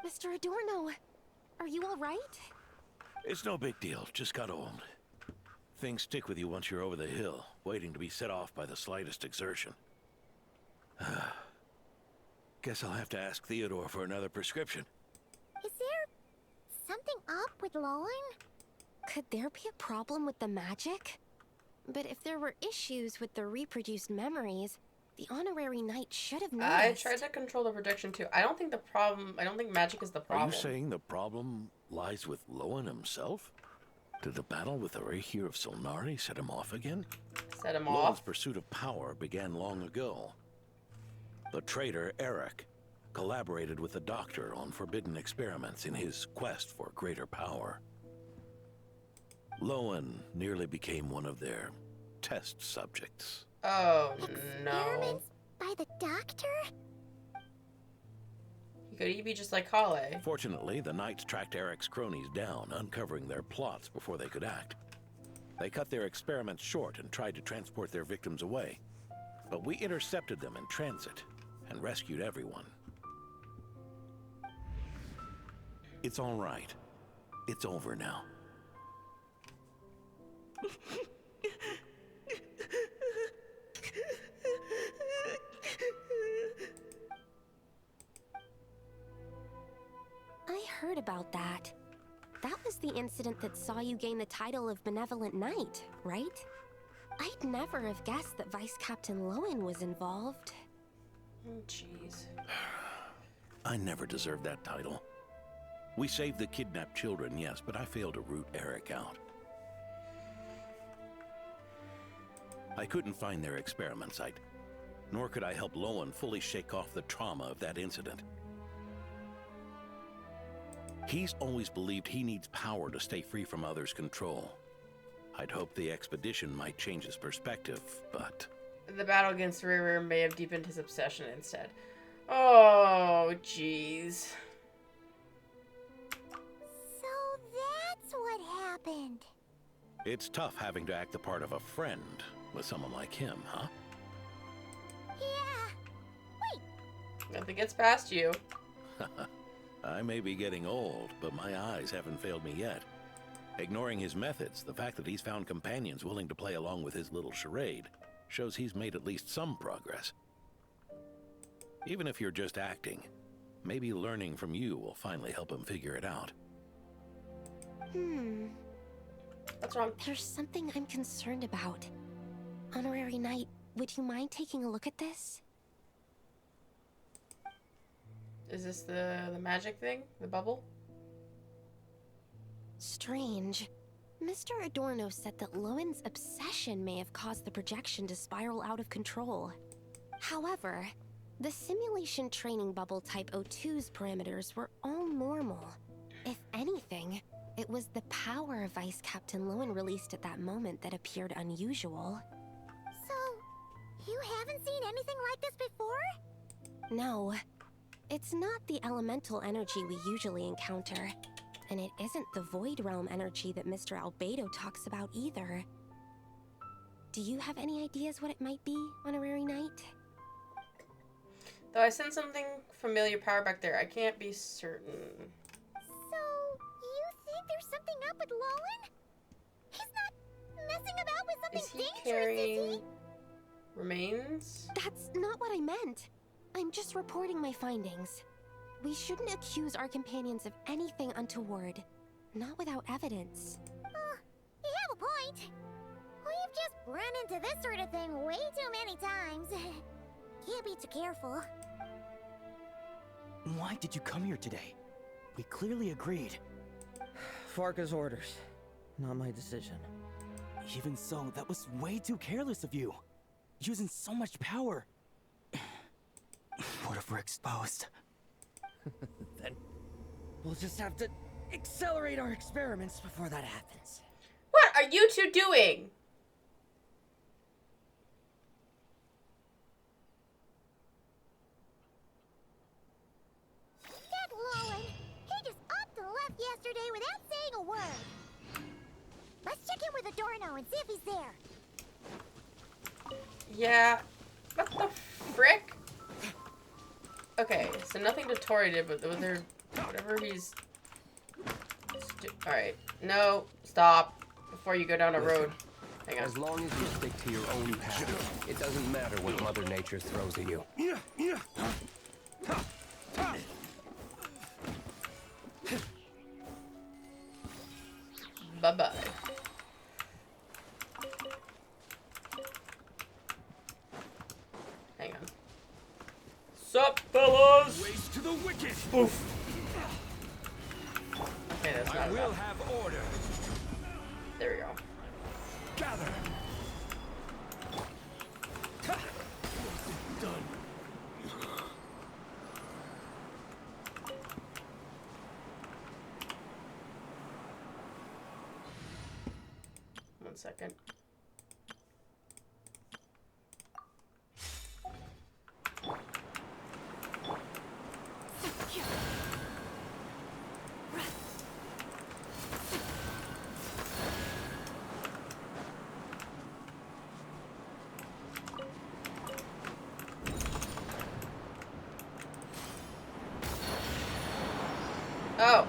Mr. Adorno, are you all right? It's no big deal, just got old. Things stick with you once you're over the hill, waiting to be set off by the slightest exertion. Guess I'll have to ask Theodore for another prescription. Is there something up with Lohen? Could there be a problem with the magic? But if there were issues with the reproduced memories, the honorary knight should have noticed. I tried to control the projection too. I don't think magic is the problem. Are you saying the problem lies with Lohen himself? Did the battle with the Reikir of Solnari set him off again? Set him Lohen's off? pursuit of power began long ago. The traitor Eric collaborated with the Doctor on forbidden experiments in his quest for greater power. Lohen nearly became one of their test subjects. Oh no. Experiments by the Doctor? Could he be just like Kale? Fortunately, the Knights tracked Eric's cronies down, uncovering their plots before they could act. They cut their experiments short and tried to transport their victims away. But we intercepted them in transit and rescued everyone. It's all right. It's over now. I heard about that. That was the incident that saw you gain the title of Benevolent Knight, right? I'd never have guessed that Vice Captain Lohen was involved. Oh, jeez. I never deserved that title. We saved the kidnapped children, yes, but I failed to root Eric out. I couldn't find their experiment site, nor could I help Lohen fully shake off the trauma of that incident. He's always believed he needs power to stay free from others' control. I'd hoped the expedition might change his perspective, but... The battle against River may have deepened his obsession instead. Oh, jeez. So that's what happened. It's tough having to act the part of a friend with someone like him, huh? Yeah. Wait. Nothing gets past you. I may be getting old, but my eyes haven't failed me yet. Ignoring his methods, the fact that he's found companions willing to play along with his little charade shows he's made at least some progress. Even if you're just acting, maybe learning from you will finally help him figure it out. What's wrong? There's something I'm concerned about. Honorary Knight, would you mind taking a look at this? Is this the magic thing? The bubble? Strange. Mr. Adorno said that Lowen's obsession may have caused the projection to spiral out of control. However, the simulation training bubble type O2's parameters were all normal. If anything, it was the power Vice Captain Lohen released at that moment that appeared unusual. So, you haven't seen anything like this before? No. It's not the elemental energy we usually encounter. And it isn't the Void Realm energy that Mr. Albedo talks about either. Do you have any ideas what it might be, Honorary Knight? Though I sense something familiar power back there, I can't be certain. So, you think there's something up with Lohen? He's not messing about with something Is he dangerous, carrying is he? remains? That's not what I meant. I'm just reporting my findings. We shouldn't accuse our companions of anything untoward. Not without evidence. You have a point. We've just run into this sort of thing way too many times. Can't be too careful. Why did you come here today? We clearly agreed. Farka's orders. Not my decision. Even so, that was way too careless of you. Using so much power. What if we're exposed? Then we'll just have to accelerate our experiments before that happens. What are you two doing? That Lohen, he just upped and left yesterday without saying a word. Let's check in with Adorno and see if he's there. Yeah. What the frick? Okay, so nothing to Tori did, but was there whatever he's... Alright. No, stop. Before you go down a road. Hang on. As long as you stick to your own path, it doesn't matter what Mother Nature throws at you. Bye-bye. Hang on. Sup, fellas? Race to the wicked. Oof. Okay, that's not I will enough. have order. There we go. Gather. Done. 1 second. Oh.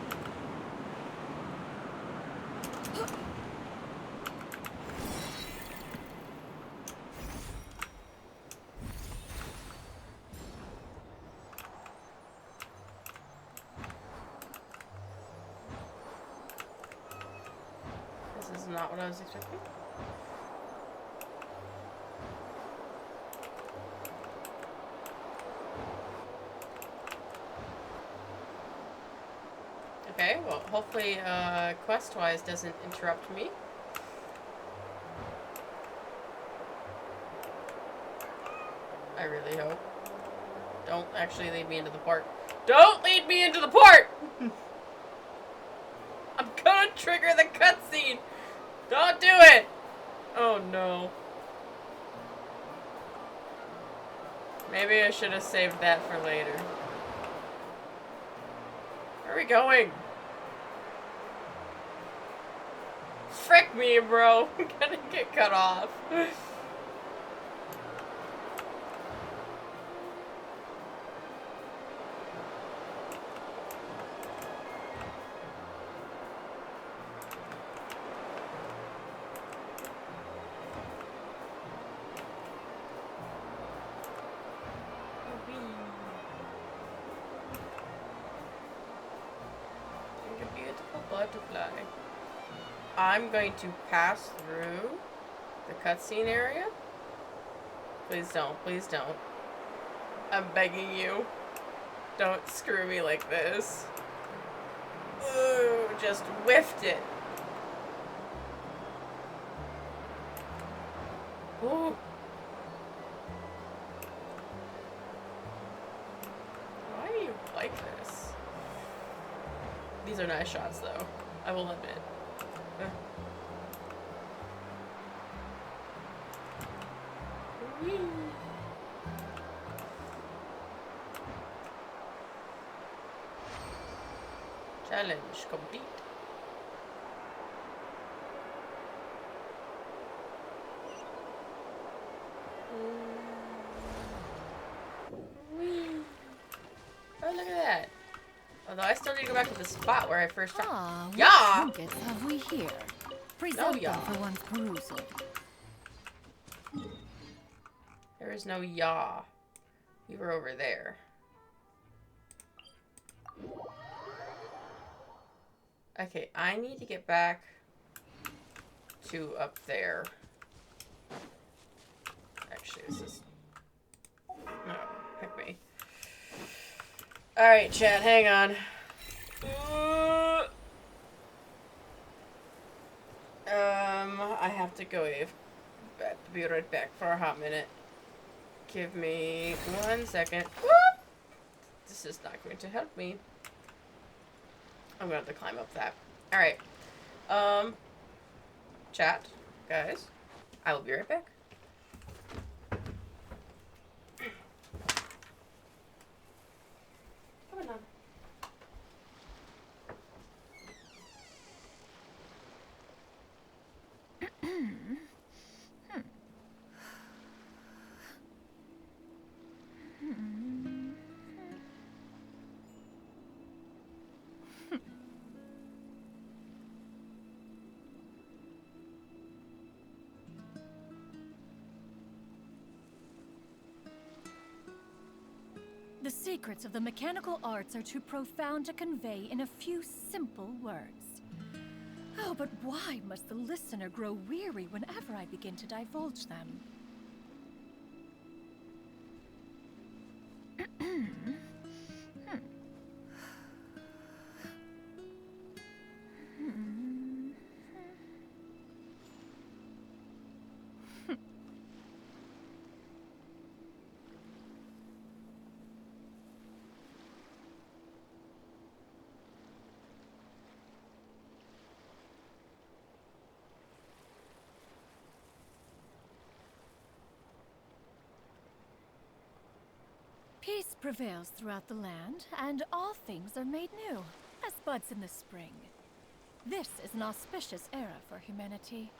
This is not what I was expecting. Okay, well, hopefully, quest-wise doesn't interrupt me. I really hope. Don't actually lead me into the port. Don't lead me into the port! I'm gonna trigger the cutscene! Don't do it! Oh no. Maybe I should have saved that for later. Where are we going? Frick me, bro. I'm gonna get cut off. Butterfly. I'm going to pass through the cutscene area. Please don't. Please don't. I'm begging you. Don't screw me like this. Ooh, just whiffed it. Ooh. Why do you like this? These are nice shots, though. I will admit. Whee. Challenge complete. Whee. Oh, look at that. Although I still need to go back to the spot where I first found. Yeah. What trinkets have we here? Present them for one's perusal. There is no yaw. You were over there. Okay, I need to get back to up there. Actually, this is... No, heck me. Alright, chat, hang on. I have to go, Eve. Be right back for a hot minute. Give me 1 second. Whoop! This is not going to help me. I'm gonna have to climb up that. Alright. Chat, guys. I will be right back. Coming on. The secrets of the mechanical arts are too profound to convey in a few simple words. Oh, but why must the listener grow weary whenever I begin to divulge them? Peace prevails throughout the land, and all things are made new, as buds in the spring. This is an auspicious era for humanity.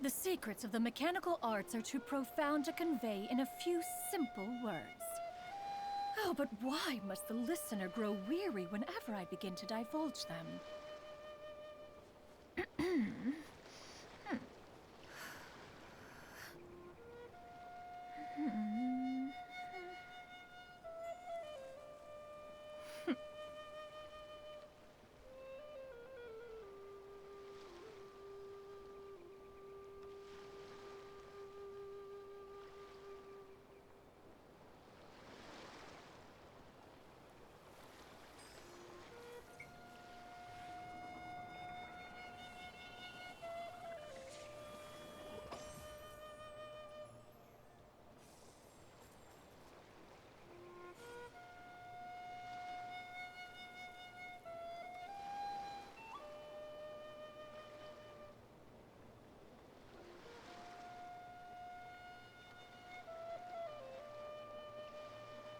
The secrets of the mechanical arts are too profound to convey in a few simple words. Oh, but why must the listener grow weary whenever I begin to divulge them?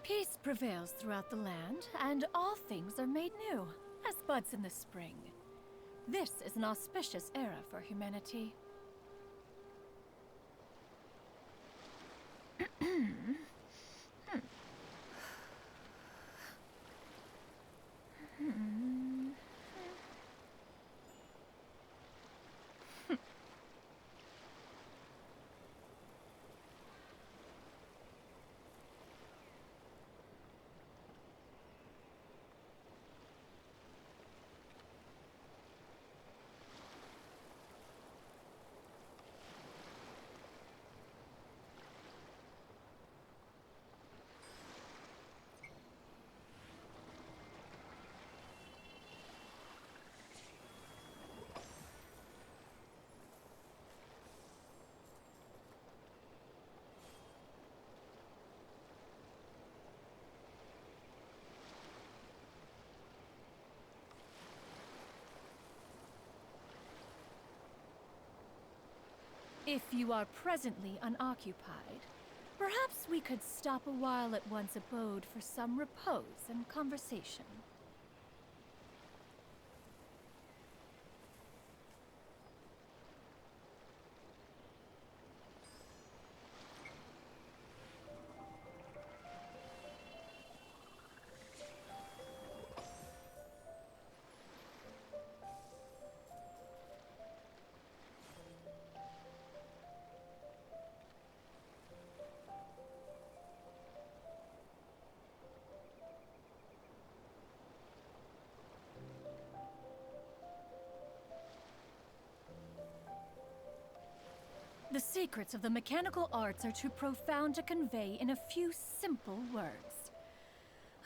Peace prevails throughout the land, and all things are made new, as buds in the spring. This is an auspicious era for humanity. If you are presently unoccupied, perhaps we could stop a while at one's abode for some repose and conversation. The secrets of the mechanical arts are too profound to convey in a few simple words.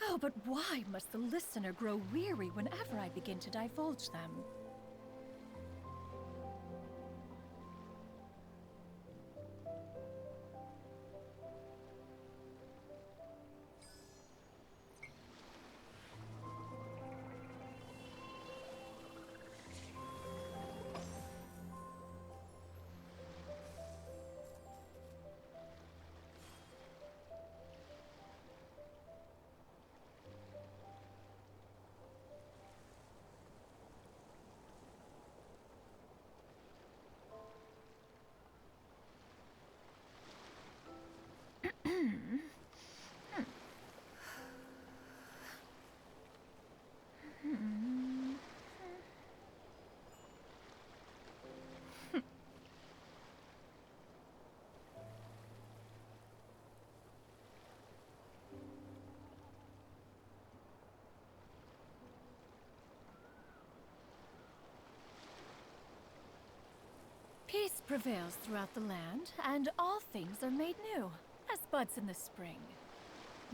Oh, but why must the listener grow weary whenever I begin to divulge them? prevails throughout the land, and all things are made new, as buds in the spring.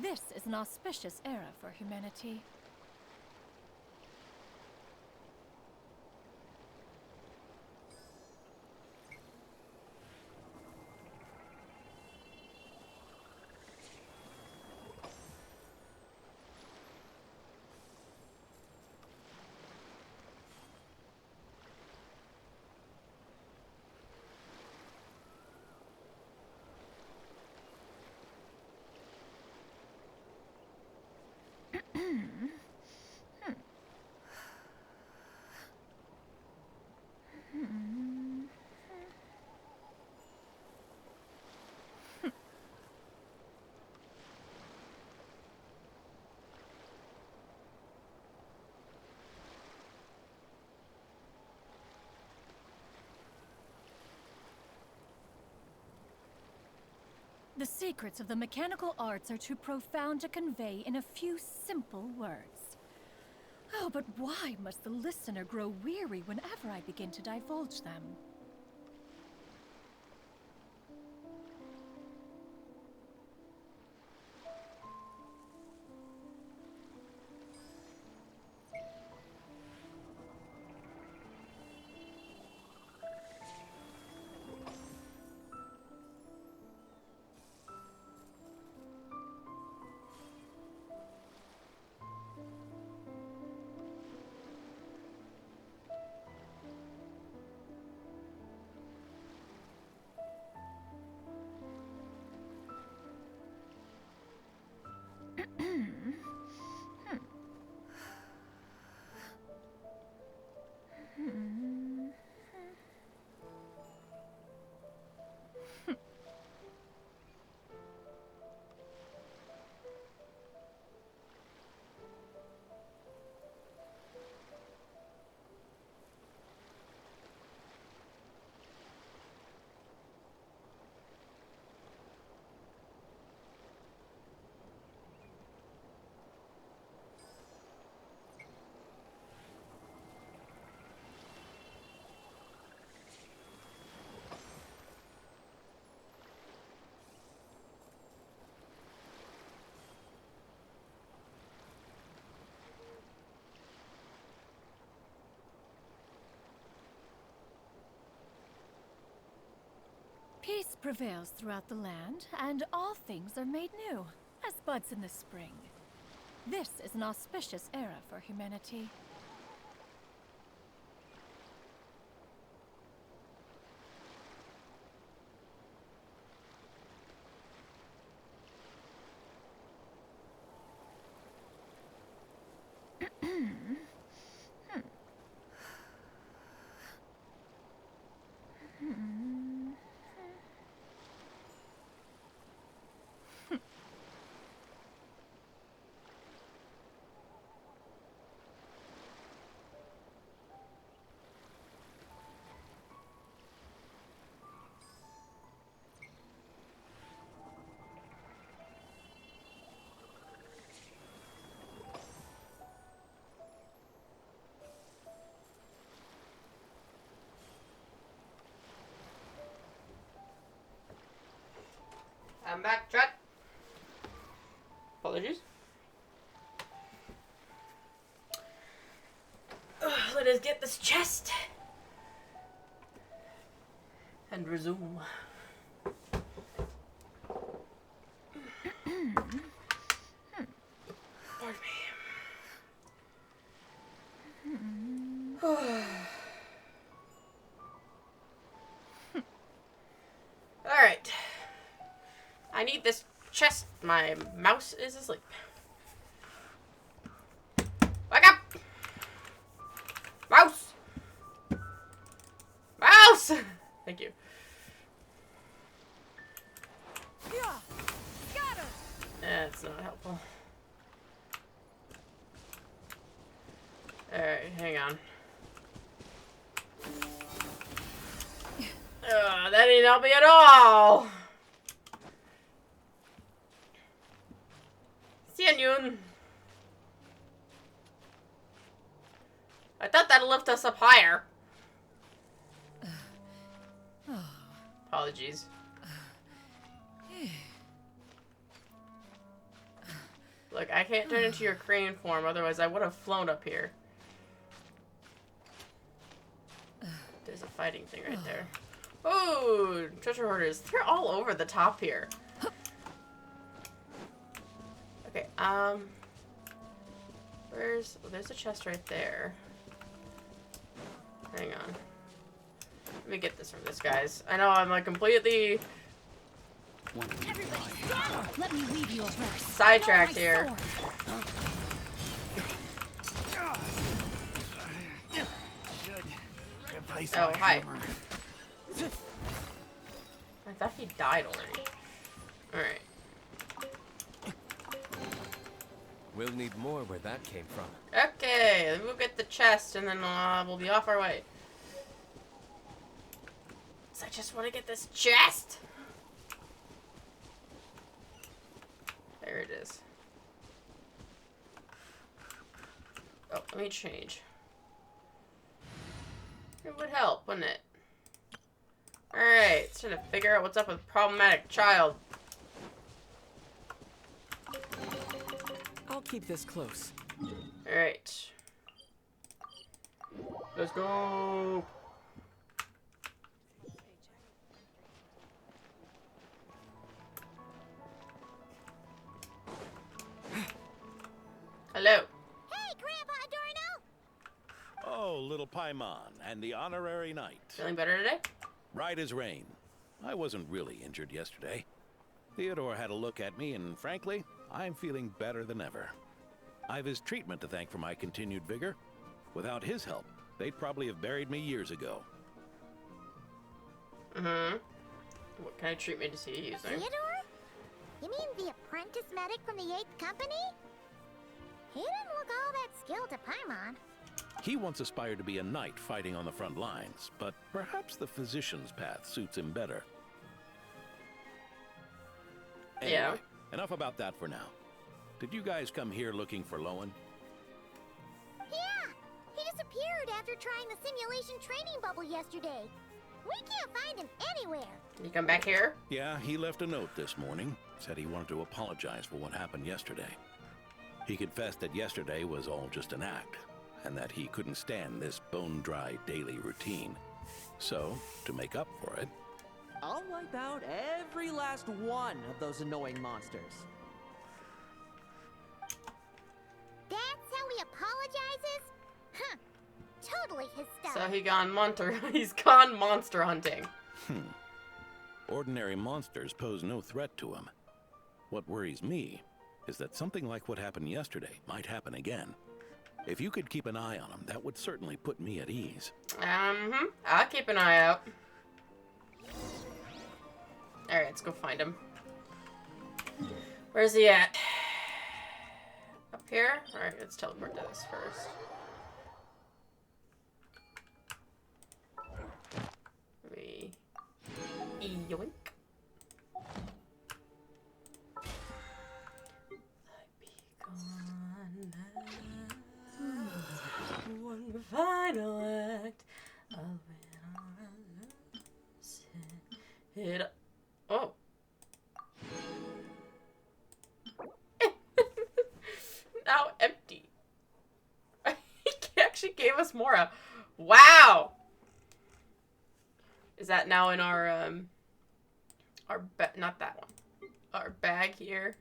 This is an auspicious era for humanity. The secrets of the mechanical arts are too profound to convey in a few simple words. Oh, but why must the listener grow weary whenever I begin to divulge them? Peace prevails throughout the land, and all things are made new, as buds in the spring. This is an auspicious era for humanity. I'm back, chat. Apologies. Let us get this chest and resume. Pardon me. Alright. I need this chest. My mouse is asleep. Wake up! Mouse! Mouse! Thank you. That's not helpful. Alright, hang on. That didn't help me at all! Xianyun! I thought that'd lift us up higher. Oh. Apologies. Look, I can't turn into your crane form, otherwise I would have flown up here. There's a fighting thing right there. Ooh, treasure hoarders. They're all over the top here. Okay, where's... Oh, there's a chest right there. Hang on. Let me get this from this, guys. I know I'm like completely... Let me weave you a verse. Sidetracked here. Oh, hi. I thought he died already. Alright. We'll need more where that came from. Okay, we'll get the chest and then we'll be off our way. So I just want to get this chest! There it is. Oh, let me change. It would help, wouldn't it? Alright, it's trying to figure out what's up with problematic child. I'll keep this close. Alright. Let's go! Hello. Hey, Grandpa Adorno! Oh, little Paimon and the honorary knight. Feeling better today? Right as rain. I wasn't really injured yesterday. Theodore had a look at me, and frankly, I'm feeling better than ever. I've his treatment to thank for my continued vigor. Without his help, they'd probably have buried me years ago. Mm-hmm. What kind of treatment is he using? Theodore? You mean the apprentice medic from the 8th Company? He didn't look all that skilled to Paimon. He once aspired to be a knight fighting on the front lines, but perhaps the physician's path suits him better. Anyway, Yeah. Enough about that for now. Did you guys come here looking for Lohen? Yeah! He disappeared after trying the simulation training bubble yesterday. We can't find him anywhere. Did he come back here? Yeah, he left a note this morning. Said he wanted to apologize for what happened yesterday. He confessed that yesterday was all just an act, and that he couldn't stand this bone-dry daily routine. So, to make up for it... I'll wipe out every last one of those annoying monsters. That's how he apologizes? Huh. Totally his style. So he's gone monster hunting. Ordinary monsters pose no threat to him. What worries me is that something like what happened yesterday might happen again. If you could keep an eye on him, that would certainly put me at ease. I'll keep an eye out. Alright, let's go find him. Where's he at? Up here? Alright, let's teleport to this first. Yoink. One final act of it. Oh. Now empty. He actually gave us more. Wow. Is that now in our not that one. Our bag here.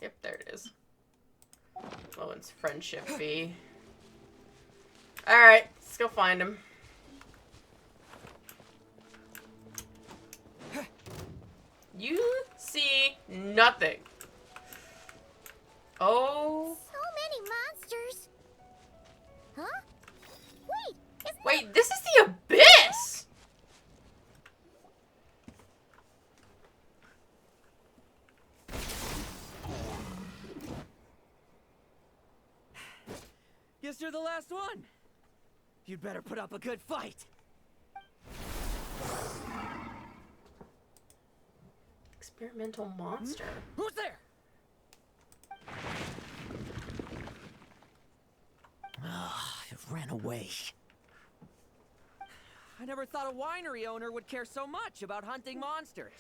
Yep, there it is. Lowen's friendship fee. Alright, let's go find him. You see nothing. Oh. So many monsters. Huh? Wait, this is the abyss! Guess you're the last one. You'd better put up a good fight. Experimental monster. Who's there? It ran away. I never thought a winery owner would care so much about hunting monsters.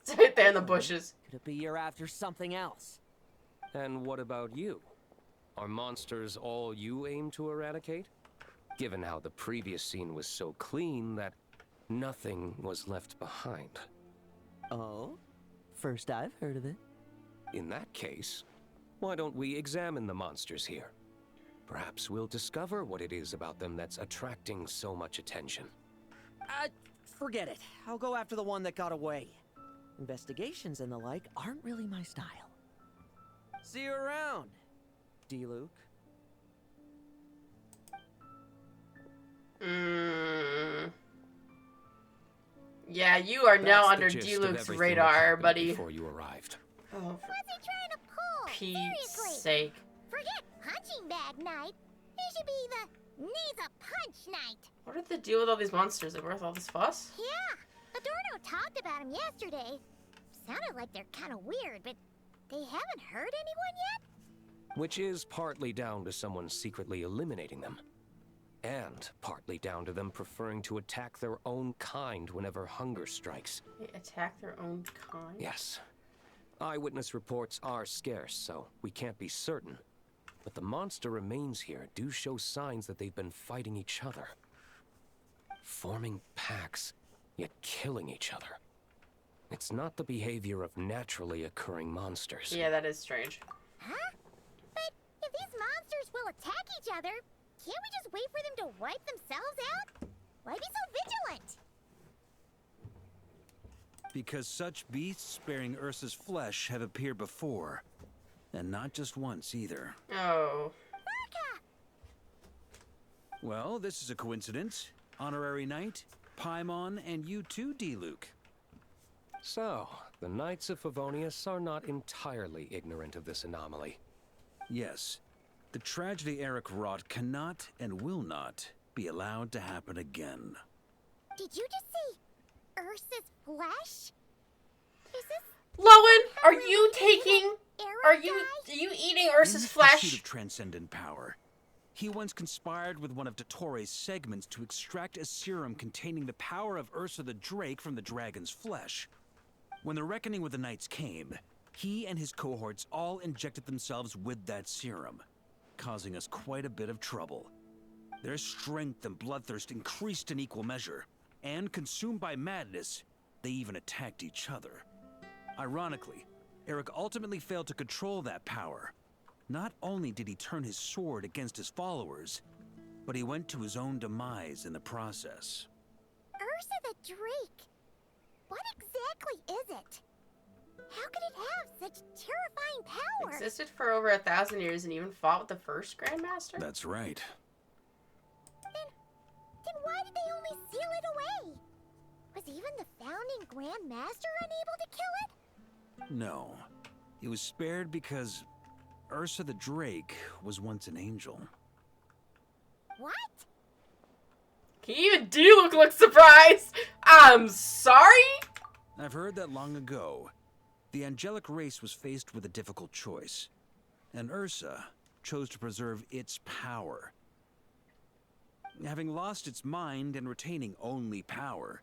He's right there in the bushes. Could it be you're after something else? And what about you? Are monsters all you aim to eradicate? Given how the previous scene was so clean that nothing was left behind. Oh? First I've heard of it. In that case, why don't we examine the monsters here? Perhaps we'll discover what it is about them that's attracting so much attention. Forget it. I'll go after the one that got away. Investigations and the like aren't really my style. See you around, D-Luke. Yeah, you are now That's under the gist of D-Luke's everything that radar, happened buddy. Before you arrived. Oh, What's he trying to pull? Pete's Seriously. sake. Forget punching bag night. It should be the needs a punch night. What is the deal with all these monsters? They're worth all this fuss? Yeah, Adorno talked about him yesterday. Sounded like they're kind of weird, but they haven't hurt anyone yet? Which is partly down to someone secretly eliminating them. And partly down to them preferring to attack their own kind whenever hunger strikes. They attack their own kind? Yes. Eyewitness reports are scarce, so we can't be certain. But the monster remains here do show signs that they've been fighting each other. Forming packs, yet killing each other. It's not the behavior of naturally occurring monsters. Yeah, that is strange. Huh? But if these monsters will attack each other, can't we just wait for them to wipe themselves out? Why be so vigilant? Because such beasts bearing Ursa's flesh have appeared before. And not just once either. Oh. Well, this is a coincidence. Honorary Knight, Paimon, and you too, D-Luke. So, the Knights of Favonius are not entirely ignorant of this anomaly. Yes. The tragedy Eric wrought cannot and will not be allowed to happen again. Did you just say Ursa's flesh? Is this Lohen, are you taking... Are you eating Ursa's In his flesh? pursuit of transcendent power, he once conspired with one of Dottores' segments to extract a serum containing the power of Ursa the Drake from the dragon's flesh. When the reckoning with the Knights came, he and his cohorts all injected themselves with that serum, causing us quite a bit of trouble. Their strength and bloodthirst increased in equal measure, and consumed by madness, they even attacked each other. Ironically, Eric ultimately failed to control that power. Not only did he turn his sword against his followers, but he went to his own demise in the process. Ursa the Drake? What exactly is it? How could it have such terrifying power? Existed for over 1,000 years and even fought with the first Grandmaster? That's right. Then why did they only seal it away? Was even the founding Grand Master unable to kill it? No. It was spared because Ursa the Drake was once an angel. What? Even D-Luke looks surprised! I'm sorry? I've heard that long ago, the angelic race was faced with a difficult choice, and Ursa chose to preserve its power. Having lost its mind and retaining only power,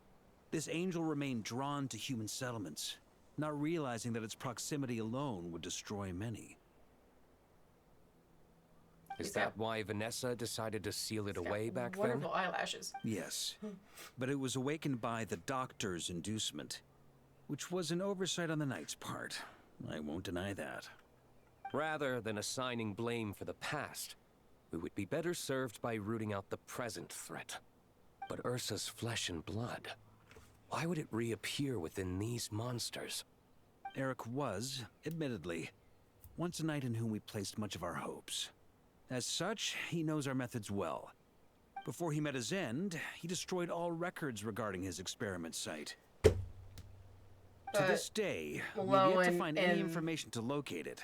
this angel remained drawn to human settlements, not realizing that its proximity alone would destroy many. Is that why Vanessa decided to seal it away back then? Wonderful eyelashes. Yes, but it was awakened by the Doctor's inducement, which was an oversight on the Knight's part. I won't deny that. Rather than assigning blame for the past, we would be better served by rooting out the present threat. But Ursa's flesh and blood, why would it reappear within these monsters? Eric was, admittedly, once a knight in whom we placed much of our hopes. As such, he knows our methods well. Before he met his end, he destroyed all records regarding his experiment site. To this day, we've yet to find any information to locate it.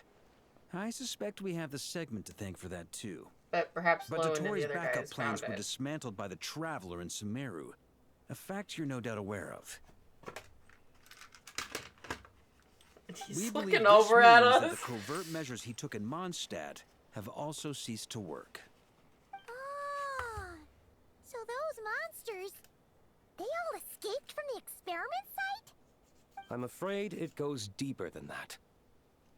I suspect we have the segment to thank for that too. But perhaps But Lohen and the Dottores' other backup guys plans found were it. dismantled by the Traveler in Sumeru, a fact you're no doubt aware of. He's We looking believe this over at means us. that the covert measures he took in Mondstadt have also ceased to work. Ah, so those monsters, They all escaped from the experiment site? I'm afraid it goes deeper than that.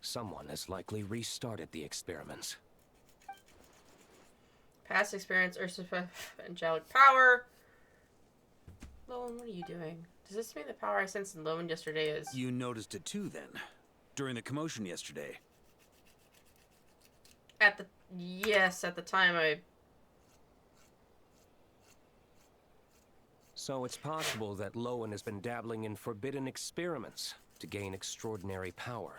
Someone has likely restarted the experiments. Past experience, Ursa's angelic power. Lohen, what are you doing? Does this mean the power I sensed in Lohen yesterday is... You noticed it too, then? During the commotion yesterday? Yes, at the time I... So it's possible that Lohen has been dabbling in forbidden experiments to gain extraordinary power.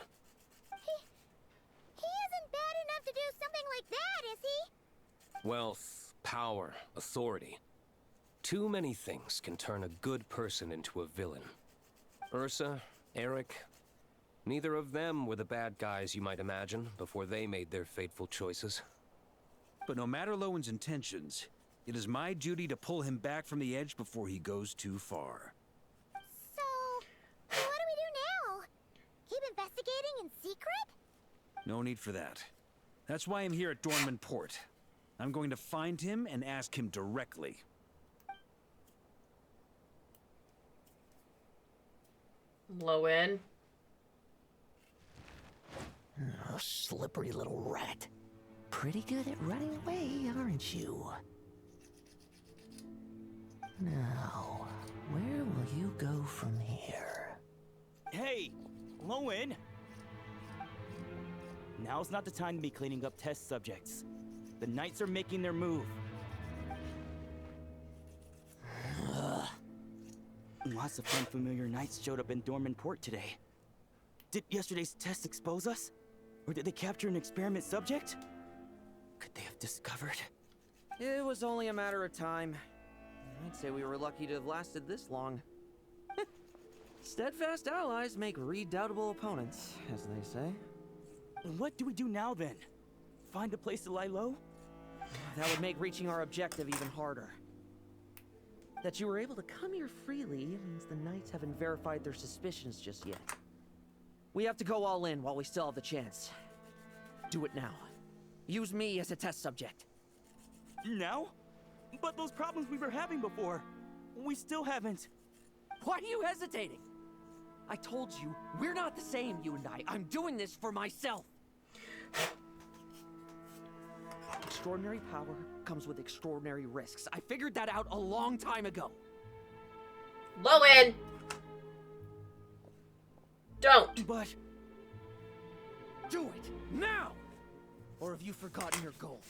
He isn't bad enough to do something like that, is he? Wealth, power, authority. Too many things can turn a good person into a villain. Ursa, Eric, neither of them were the bad guys you might imagine before they made their fateful choices. But no matter Lowen's intentions, it is my duty to pull him back from the edge before he goes too far. So, what do we do now? Keep investigating in secret? No need for that. That's why I'm here at Dornman Port. I'm going to find him and ask him directly. Lohen. Oh, slippery little rat. Pretty good at running away, aren't you? Now, where will you go from here? Hey, Lohen! Now's not the time to be cleaning up test subjects. The Knights are making their move. Ugh. Lots of unfamiliar Knights showed up in Dorman Port today. Did yesterday's test expose us? Or did they capture an experiment subject? Could they have discovered? It was only a matter of time. I'd say we were lucky to have lasted this long. Steadfast allies make redoubtable opponents, as they say. What do we do now, then? Find a place to lie low? That would make reaching our objective even harder. That you were able to come here freely means the Knights haven't verified their suspicions just yet. We have to go all in while we still have the chance. Do it now. Use me as a test subject. Now? But those problems we were having before, we still haven't. Why are you hesitating? I told you, we're not the same, you and I. I'm doing this for myself. Extraordinary power comes with extraordinary risks. I figured that out a long time ago. Lohen! Don't! But... do it, now! Or have you forgotten your goal?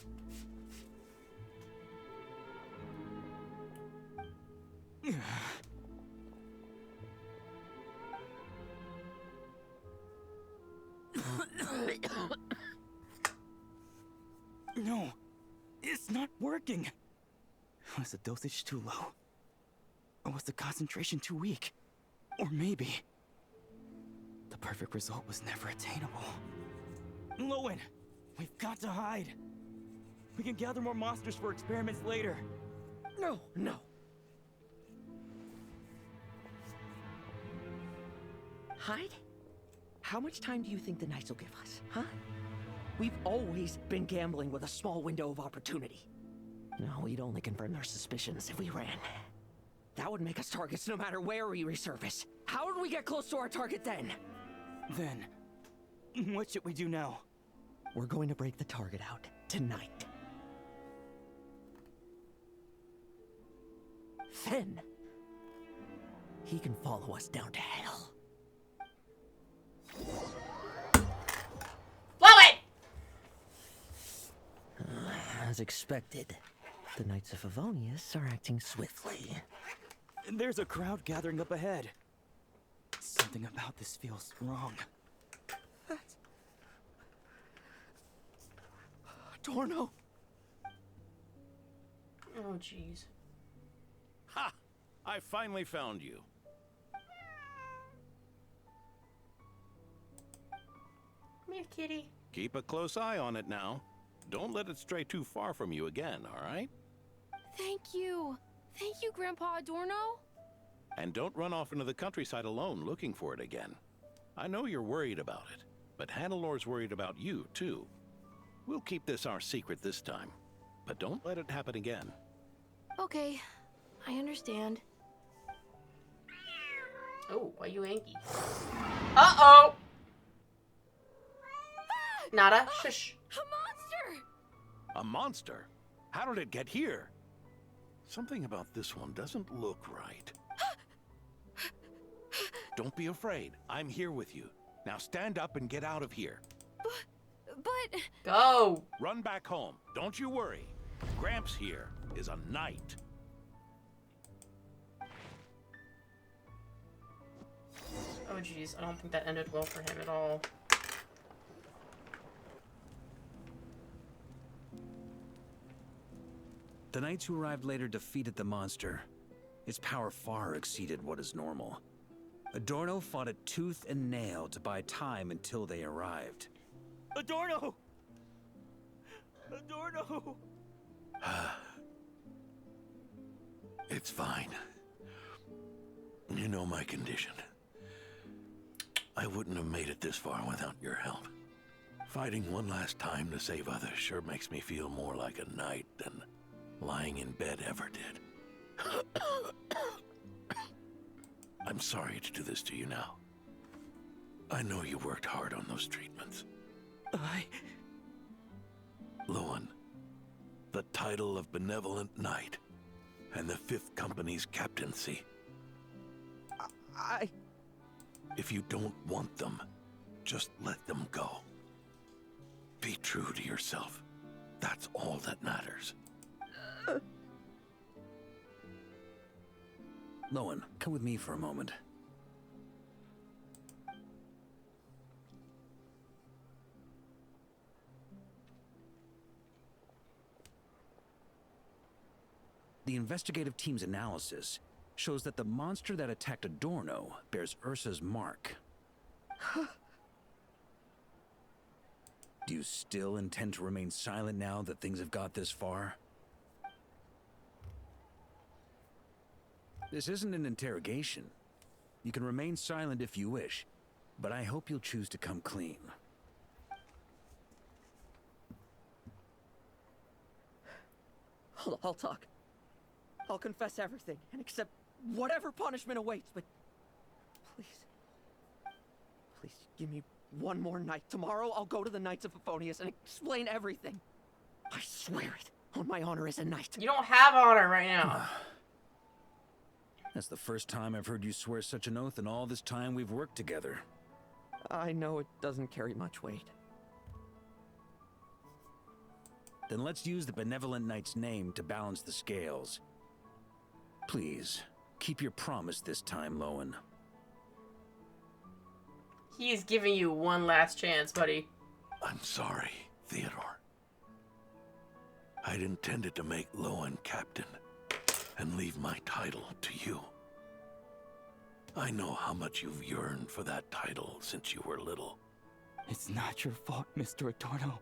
No, it's not working. Was the dosage too low? Or was the concentration too weak? Or maybe the perfect result was never attainable. Lohen, we've got to hide. We can gather more monsters for experiments later. No. Hide? How much time do you think the Knights will give us, huh? We've always been gambling with a small window of opportunity. No, we'd only confirm their suspicions if we ran. That would make us targets no matter where we resurface. How would we get close to our target then? Then, what should we do now? We're going to break the target out tonight. Then, he can follow us down to hell. Blow it! As expected, the Knights of Favonius are acting swiftly. There's a crowd gathering up ahead. Something about this feels wrong. Torno! Oh, jeez. Ha! I finally found you. Come here, kitty. Keep a close eye on it now. Don't let it stray too far from you again, all right? Thank you. Thank you, Grandpa Adorno. And don't run off into the countryside alone looking for it again. I know you're worried about it, but Hannelor's worried about you, too. We'll keep this our secret this time, but don't let it happen again. Okay, I understand. Oh, why you Anky? Uh-oh! Nada, shush. A monster! A monster? How did it get here? Something about this one doesn't look right. Don't be afraid. I'm here with you. Now stand up and get out of here. But... Go! Run back home. Don't you worry. Gramps here is a knight. Oh jeez, I don't think that ended well for him at all. The knights who arrived later defeated the monster. Its power far exceeded what is normal. Adorno fought it tooth and nail to buy time until they arrived. Adorno! Adorno! It's fine. You know my condition. I wouldn't have made it this far without your help. Fighting one last time to save others sure makes me feel more like a knight than lying in bed ever did. I'm sorry to do this to you now. I know you worked hard on those treatments. Lohen, the title of Benevolent Knight and the 5th Company's captaincy. If you don't want them, just let them go. Be true to yourself. That's all that matters. Lohen, come with me for a moment. The investigative team's analysis shows that the monster that attacked Adorno bears Ursa's mark. Do you still intend to remain silent now that things have got this far? This isn't an interrogation. You can remain silent if you wish, but I hope you'll choose to come clean. I'll talk. I'll confess everything and accept whatever punishment awaits, but please, please give me one more night. Tomorrow I'll go to the Knights of Favonius and explain everything. I swear it on my honor as a knight. You don't have honor right now. That's the first time I've heard you swear such an oath in all this time we've worked together. I know it doesn't carry much weight. Then let's use the Benevolent Knight's name to balance the scales. Please, keep your promise this time, Lohen. He is giving you one last chance, buddy. I'm sorry, Theodore. I'd intended to make Lohen captain and leave my title to you. I know how much you've yearned for that title since you were little. It's not your fault, Mr. Adorno.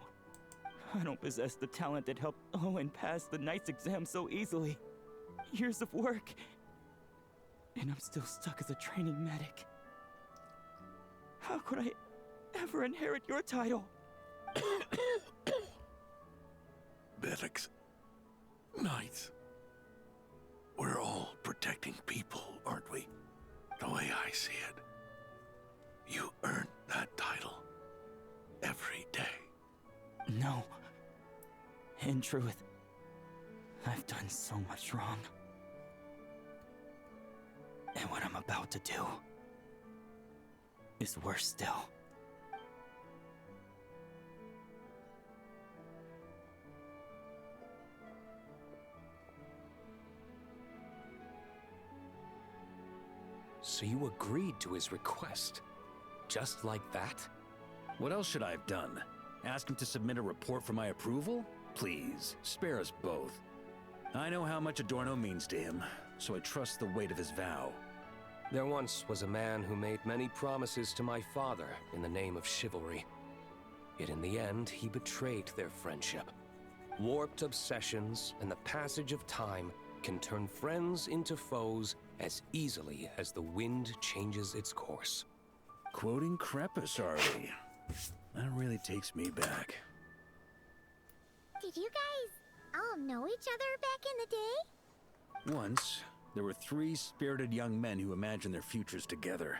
I don't possess the talent that helped Owen pass the Knight's exam so easily. Years of work, and I'm still stuck as a training medic. How could I ever inherit your title? Medics, Knights, we're all protecting people, aren't we? The way I see it, you earned that title every day. No. In truth, I've done so much wrong. And what I'm about to do is worse still. So you agreed to his request? Just like that? What else should I have done? Ask him to submit a report for my approval? Please, spare us both. I know how much Adorno means to him, so I trust the weight of his vow. There once was a man who made many promises to my father in the name of chivalry. Yet in the end, he betrayed their friendship. Warped obsessions and the passage of time can turn friends into foes as easily as the wind changes its course. Quoting Crepus already. That really takes me back. Did you guys all know each other back in the day? Once, There were 3 spirited young men who imagined their futures together.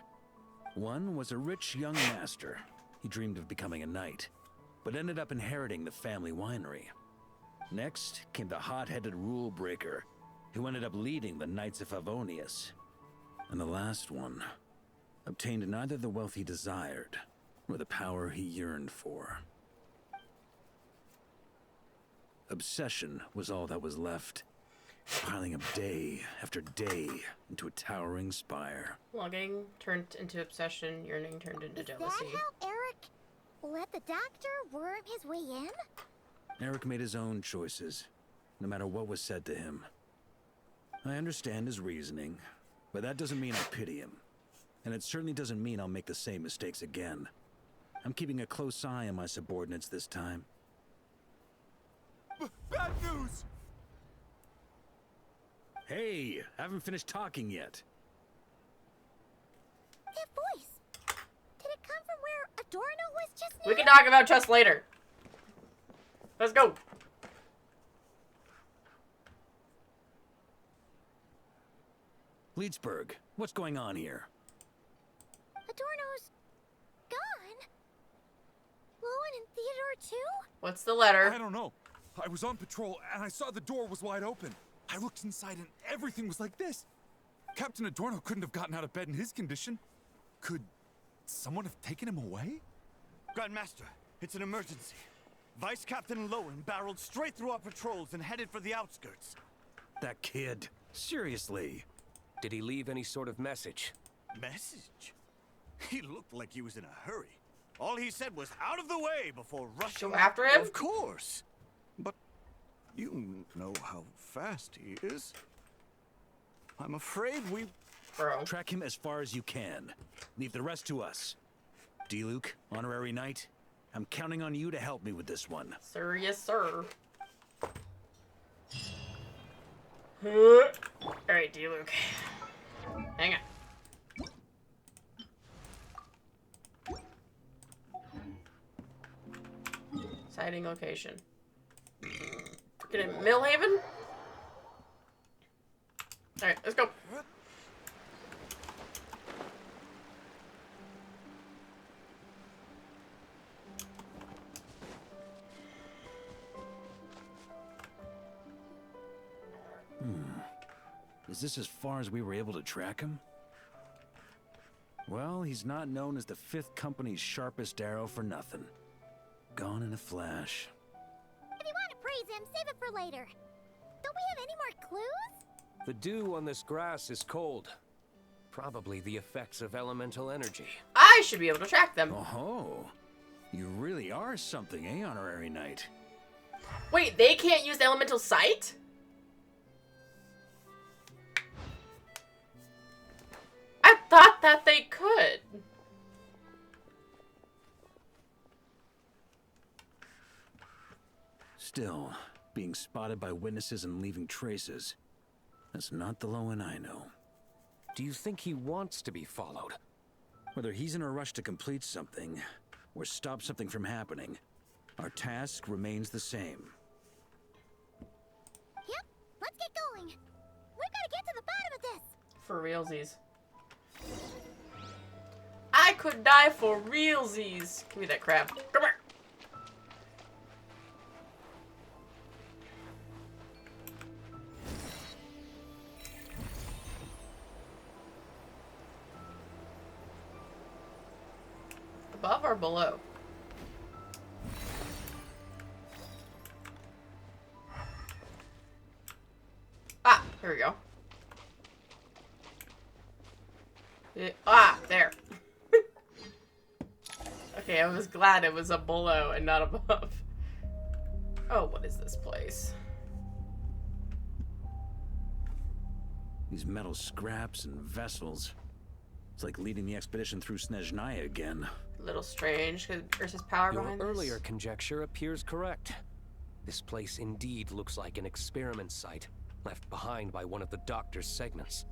One was a rich young master. He dreamed of becoming a knight, but ended up inheriting the family winery. Next came the hot-headed rule breaker, who ended up leading the Knights of Favonius. And the last one obtained neither the wealth he desired, nor the power he yearned for. Obsession was all that was left, piling up day after day into a towering spire. Longing turned into obsession, yearning turned into jealousy. Is that how Eric let the doctor worm his way in? Eric made his own choices, no matter what was said to him. I understand his reasoning, but that doesn't mean I pity him. And it certainly doesn't mean I'll make the same mistakes again. I'm keeping a close eye on my subordinates this time. Bad news! Hey, haven't finished talking yet. That voice. Did it come from where Adorno was just now? We can talk about chess later. Let's go. Leedsburg, what's going on here? Adorno's gone. Lohen and Theodore too? What's the letter? I don't know. I was on patrol and I saw the door was wide open. I looked inside and everything was like this. Captain Adorno couldn't have gotten out of bed in his condition. Could someone have taken him away? Grandmaster, it's an emergency. Vice Captain Lohen barreled straight through our patrols and headed for the outskirts. That kid. Seriously. Did he leave any sort of message? Message? He looked like he was in a hurry. All he said was out of the way before rushing after him? Of course. But you know how fast he is. I'm afraid we... Bro. Track him as far as you can. Leave the rest to us. D-Luke, honorary knight, I'm counting on you to help me with this one. Sir, yes, sir. Alright, D-Luke. Hang on. Sighting location. Get in Millhaven? Alright, let's go. Is this as far as we were able to track him? Well, he's not known as the 5th Company's sharpest arrow for nothing. Gone in a flash. If you want to praise him, save it for later. Don't we have any more clues? The dew on this grass is cold. Probably the effects of elemental energy. I should be able to track them. Oh, you really are something, eh, honorary knight? Wait, they can't use elemental sight? I thought that they could. Still, being spotted by witnesses and leaving traces, that's not the Lohen I know. Do you think he wants to be followed? Whether he's in a rush to complete something, or stop something from happening, our task remains the same. Yep, let's get going. We've got to get to the bottom of this. For realsies. I could die for realsies. Give me that crab. Come here. Above or below? Ah, here we go. There. Okay, I was glad it was a below and not above. Oh, what is this place? These metal scraps and vessels. It's like leading the expedition through Snezhnaya again. A little strange, because there's power Your behind earlier this. conjecture appears correct. This place indeed looks like an experiment site, left behind by one of the Doctor's segments.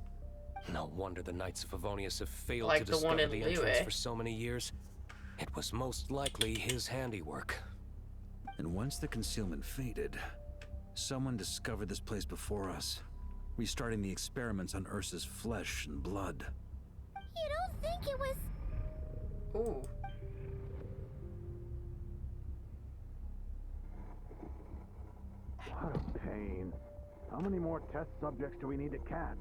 No wonder the Knights of Favonius have failed Like to the one discover in the entrance Liyue. for so many years. It was most likely his handiwork. And once the concealment faded, someone discovered this place before us. restarting the experiments on Ursa's flesh and blood. You don't think it was... Ooh. What a pain. How many more test subjects do we need to catch?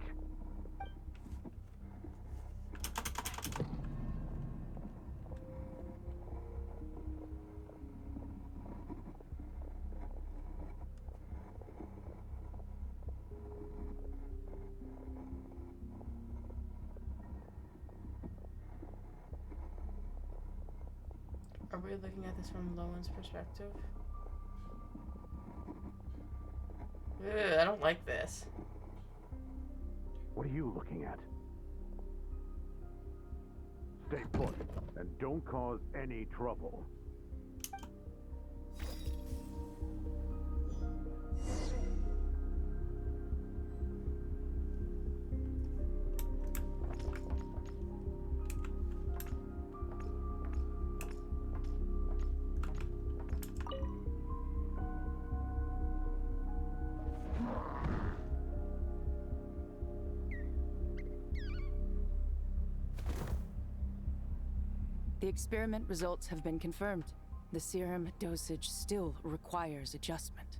Are we looking at this from Lowen's perspective? Ugh, I don't like this. What are you looking at? Stay put, and don't cause any trouble. The experiment results have been confirmed. The serum dosage still requires adjustment.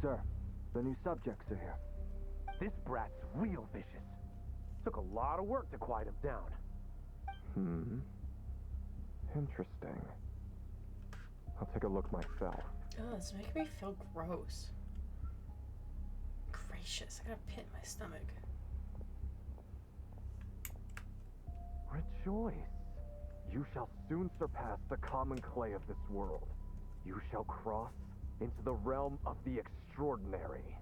Sir, the new subjects are here. This brat's real vicious. Took a lot of work to quiet him down. Interesting. I'll take a look myself. Oh, it's making me feel gross. Gracious, I got a pit in my stomach. Rejoice. You shall soon surpass the common clay of this world. You shall cross into the realm of the extraordinary.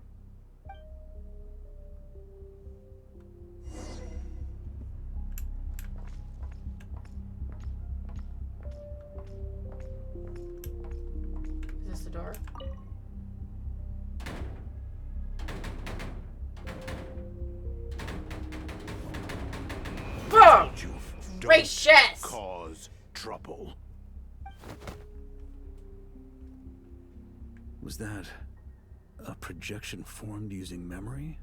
Is this the door? Boom! Gracious! Cause trouble. Was that a projection formed using memory?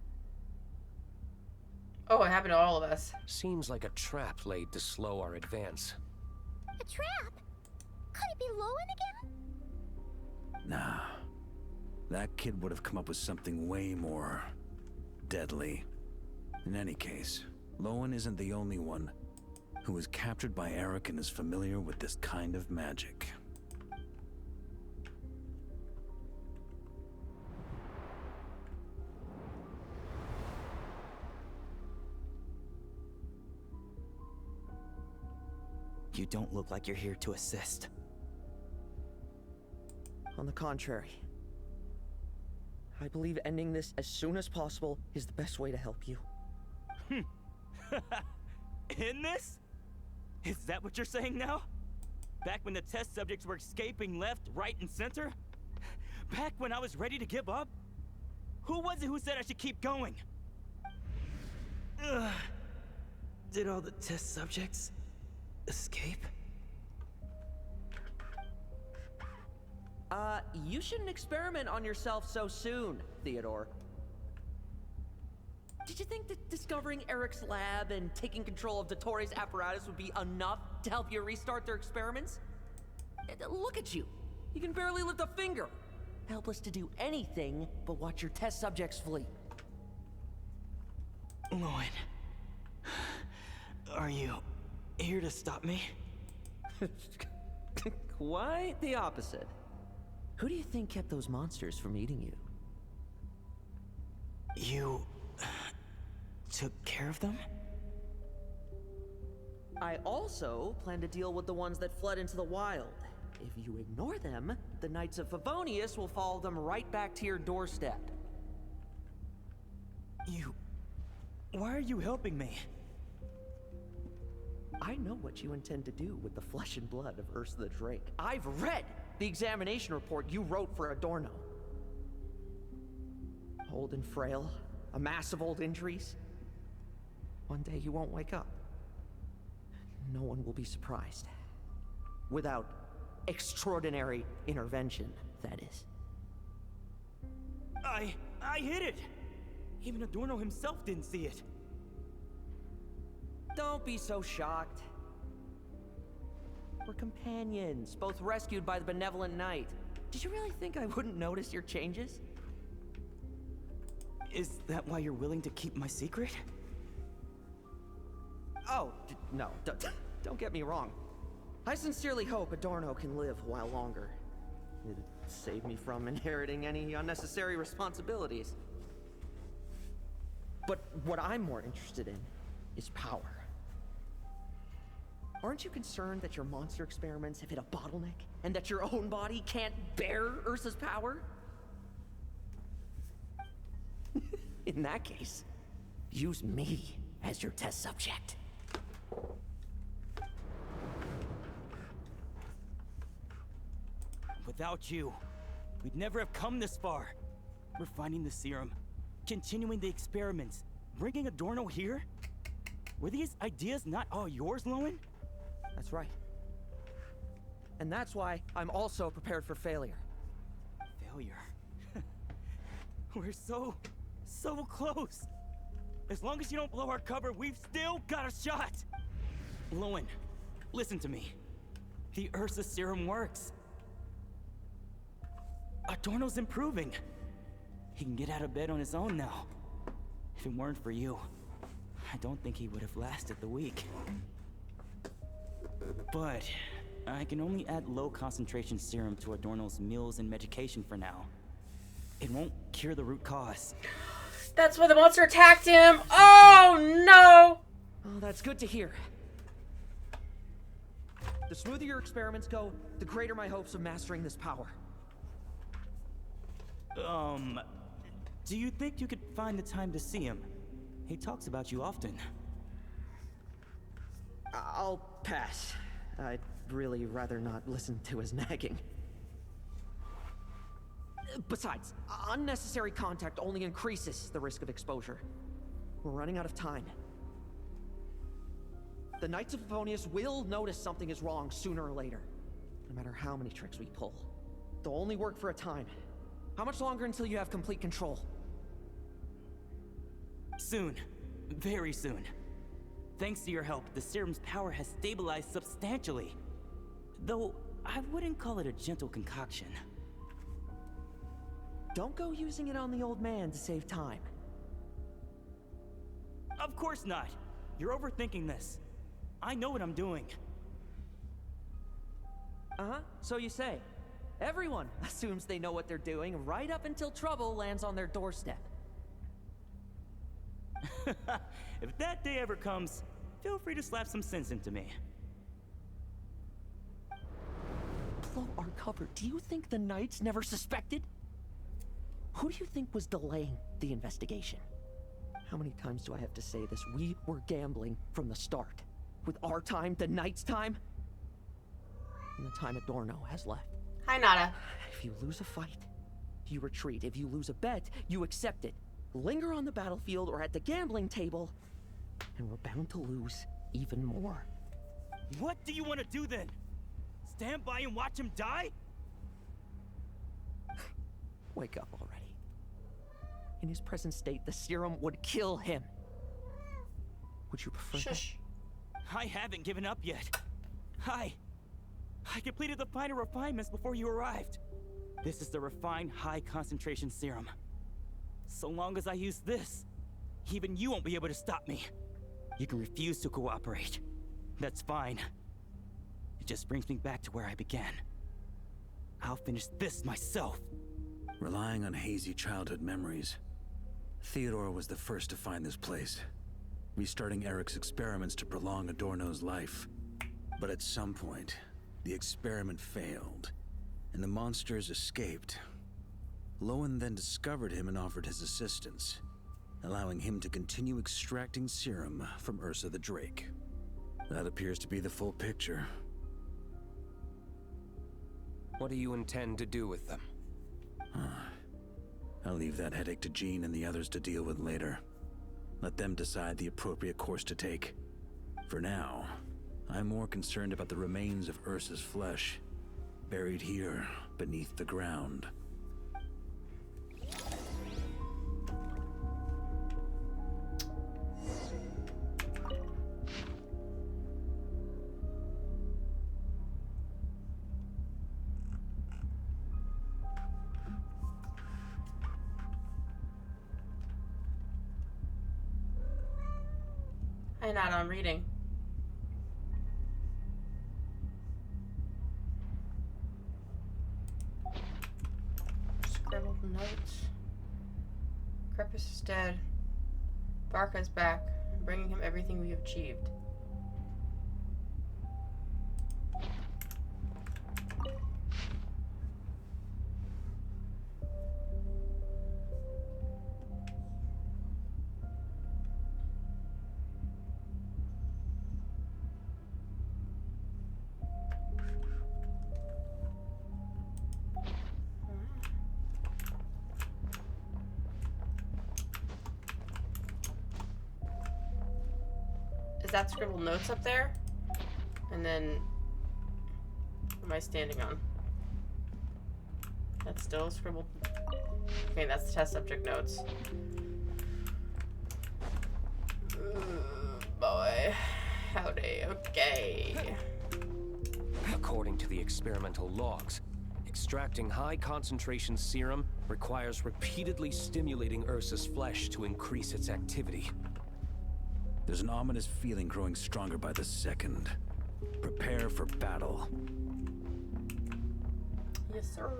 Oh, it happened to all of us. Seems like a trap laid to slow our advance. A trap? Could it be Lohen again? Nah. That kid would have come up with something way more deadly. In any case, Lohen isn't the only one who was captured by Eric and is familiar with this kind of magic. You don't look like you're here to assist. On the contrary, I believe ending this as soon as possible is the best way to help you. In this? Is that what you're saying now? Back when the test subjects were escaping left, right, and center? Back when I was ready to give up? Who was it who said I should keep going? Ugh. Did all the test subjects escape? You shouldn't experiment on yourself so soon, Theodore. Did you think that discovering Eric's lab and taking control of Dottoro's apparatus would be enough to help you restart their experiments? Look at you. You can barely lift a finger. Helpless to do anything but watch your test subjects flee. Lohen, are you here to stop me? Quite the opposite. Who do you think kept those monsters from eating you? You took care of them? I also plan to deal with the ones that fled into the wild. If you ignore them, the Knights of Favonius will follow them right back to your doorstep. Why are you helping me? I know what you intend to do with the flesh and blood of Ursa the Drake. I've read the examination report you wrote for Adorno. Old and frail, a mass of old injuries. One day you won't wake up. No one will be surprised. Without extraordinary intervention, that is. I hit it! Even Adorno himself didn't see it. Don't be so shocked. We're companions, both rescued by the benevolent knight. Did you really think I wouldn't notice your changes? Is that why you're willing to keep my secret? Oh, no, don't get me wrong. I sincerely hope Adorno can live a while longer. It'd save me from inheriting any unnecessary responsibilities. But what I'm more interested in is power. Aren't you concerned that your monster experiments have hit a bottleneck and that your own body can't bear Ursa's power? In that case, use me as your test subject. Without you, we'd never have come this far. Refining the serum, continuing the experiments, bringing Adorno here? Were these ideas not all yours, Lohen? That's right. And that's why I'm also prepared for failure. Failure? We're so close. As long as you don't blow our cover, we've still got a shot. Lohen, listen to me. The Ursa serum works. Adorno's improving. He can get out of bed on his own now. If it weren't for you, I don't think he would have lasted the week. But I can only add low concentration serum to Adorno's meals and medication for now. It won't cure the root cause. That's why the monster attacked him. Oh no! Oh, that's good to hear. The smoother your experiments go, the greater my hopes of mastering this power. Do you think you could find the time to see him? He talks about you often. I'll pass. I'd really rather not listen to his nagging. Besides, unnecessary contact only increases the risk of exposure. We're running out of time. The Knights of Favonius will notice something is wrong sooner or later, no matter how many tricks we pull. They'll only work for a time. How much longer until you have complete control? Soon. Very soon. Thanks to your help, the serum's power has stabilized substantially. Though, I wouldn't call it a gentle concoction. Don't go using it on the old man to save time. Of course not. You're overthinking this. I know what I'm doing. Uh-huh, so you say. Everyone assumes they know what they're doing right up until trouble lands on their doorstep. If that day ever comes, feel free to slap some sense into me. Blow our cover. Do you think the Knights never suspected? Who do you think was delaying the investigation? How many times do I have to say this? We were gambling from the start. With our time, the Knights' time, and the time Adorno has left. Hi, Nada. If you lose a fight, you retreat. If you lose a bet, you accept it. Linger on the battlefield or at the gambling table, and we're bound to lose even more. What do you want to do then? Stand by and watch him die? Wake up already. In his present state, the serum would kill him. Would you prefer Shush. I haven't given up yet. I completed the final refinements before you arrived. This is the refined high concentration serum. So long as I use this, even you won't be able to stop me. You can refuse to cooperate. That's fine. It just brings me back to where I began. I'll finish this myself. Relying on hazy childhood memories, Theodore was the first to find this place, restarting Eric's experiments to prolong Adorno's life. But at some point, the experiment failed, and the monsters escaped. Lohen then discovered him and offered his assistance, allowing him to continue extracting serum from Ursa the Drake. That appears to be the full picture. What do you intend to do with them? I'll leave that headache to Jean and the others to deal with later. Let them decide the appropriate course to take. For now, I'm more concerned about the remains of Ursa's flesh, buried here beneath the ground. I'm not on reading. Scribbled notes. Crepus is dead. Barca is back, bringing him everything we have achieved. Is that scribbled notes up there? And then, what am I standing on? That's still scribbled. Okay, that's test subject notes. Ooh, boy. Howdy, okay. According to the experimental logs, extracting high concentration serum requires repeatedly stimulating Ursa's flesh to increase its activity. There's an ominous feeling growing stronger by the second. Prepare for battle. Yes, sir.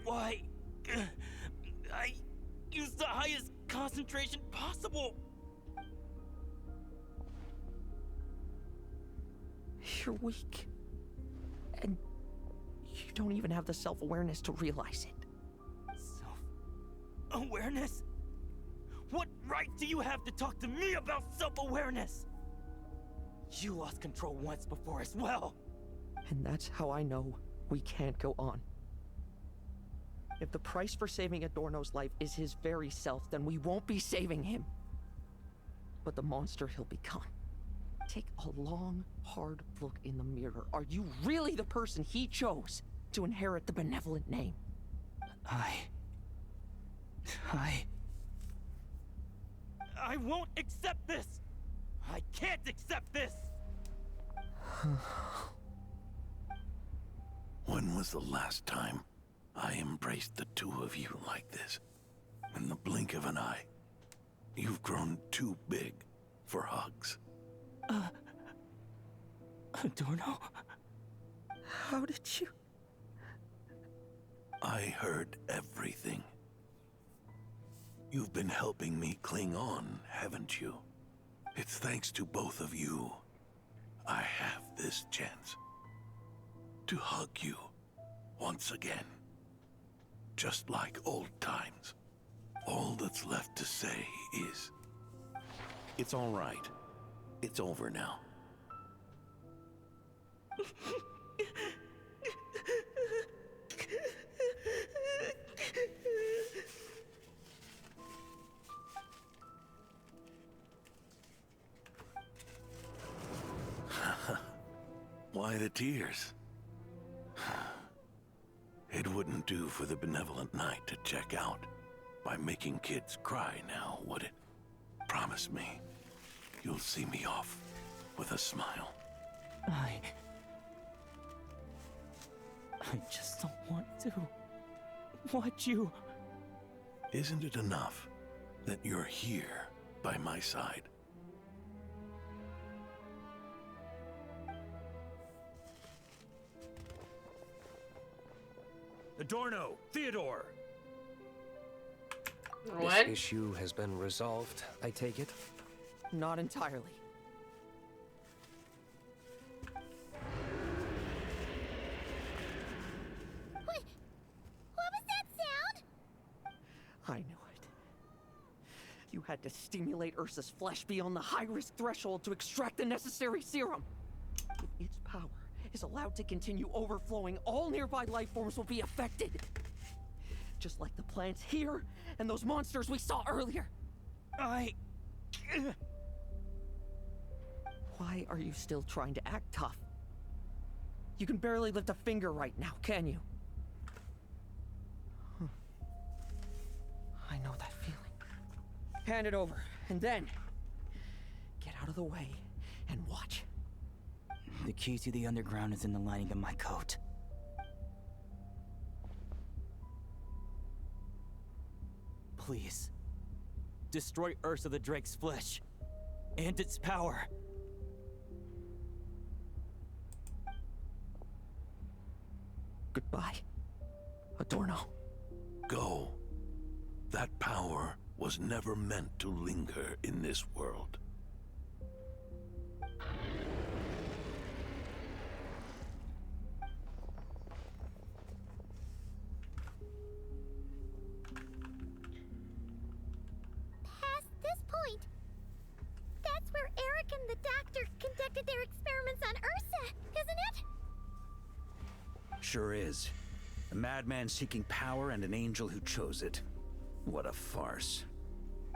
Why? I used the highest concentration possible. You're weak. And you don't even have the self-awareness to realize it. Self-awareness? What right do you have to talk to me about self-awareness? You lost control once before as well. And that's how I know we can't go on. If the price for saving Adorno's life is his very self, then we won't be saving him. But the monster he'll become. Take a long, hard look in the mirror. Are you really the person he chose to inherit the benevolent name? I won't accept this! I can't accept this! When was the last time I embraced the two of you like this? In the blink of an eye. You've grown too big for hugs. Adorno? How did you... I heard everything. You've been helping me cling on, haven't you? It's thanks to both of you I have this chance to hug you once again. Just like old times. All that's left to say is, it's all right. It's over now. Why the tears? It wouldn't do for the benevolent knight to check out by making kids cry now, would it? Promise me you'll see me off with a smile. I just don't want to watch you. Isn't it enough that you're here by my side? Adorno! Theodore! This issue has been resolved, I take it? Not entirely. had to stimulate Ursa's flesh beyond the high-risk threshold to extract the necessary serum. If its power is allowed to continue overflowing, all nearby life forms will be affected. Just like the plants here and those monsters we saw earlier. Why are you still trying to act tough? You can barely lift a finger right now, can you? I know that feeling. Hand it over, and then get out of the way and watch. The key to the underground is in the lining of my coat. Please, destroy Ursa the Drake's flesh and its power. Goodbye, Adorno. Go. That power was never meant to linger in this world. Past this point, that's where Eric and the doctor conducted their experiments on Ursa, isn't it? Sure is. A madman seeking power and an angel who chose it. What a farce.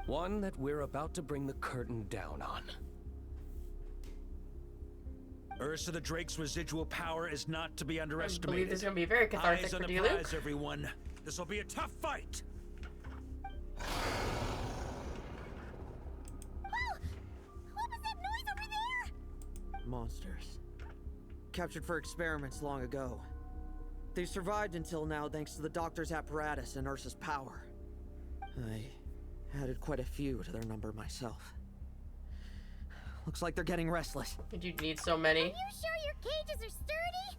One that we're about to bring the curtain down on. Ursa the Drake's residual power is not to be I underestimated. believe this is going to be very cathartic Eyes on for the you, prize, Luke. everyone. This will be a tough fight. What was that noise over there? Monsters. Captured for experiments long ago. They survived until now thanks to the doctor's apparatus and Ursa's power. I added quite a few to their number myself. Looks like they're getting restless. Did you need so many? Are you sure your cages are sturdy?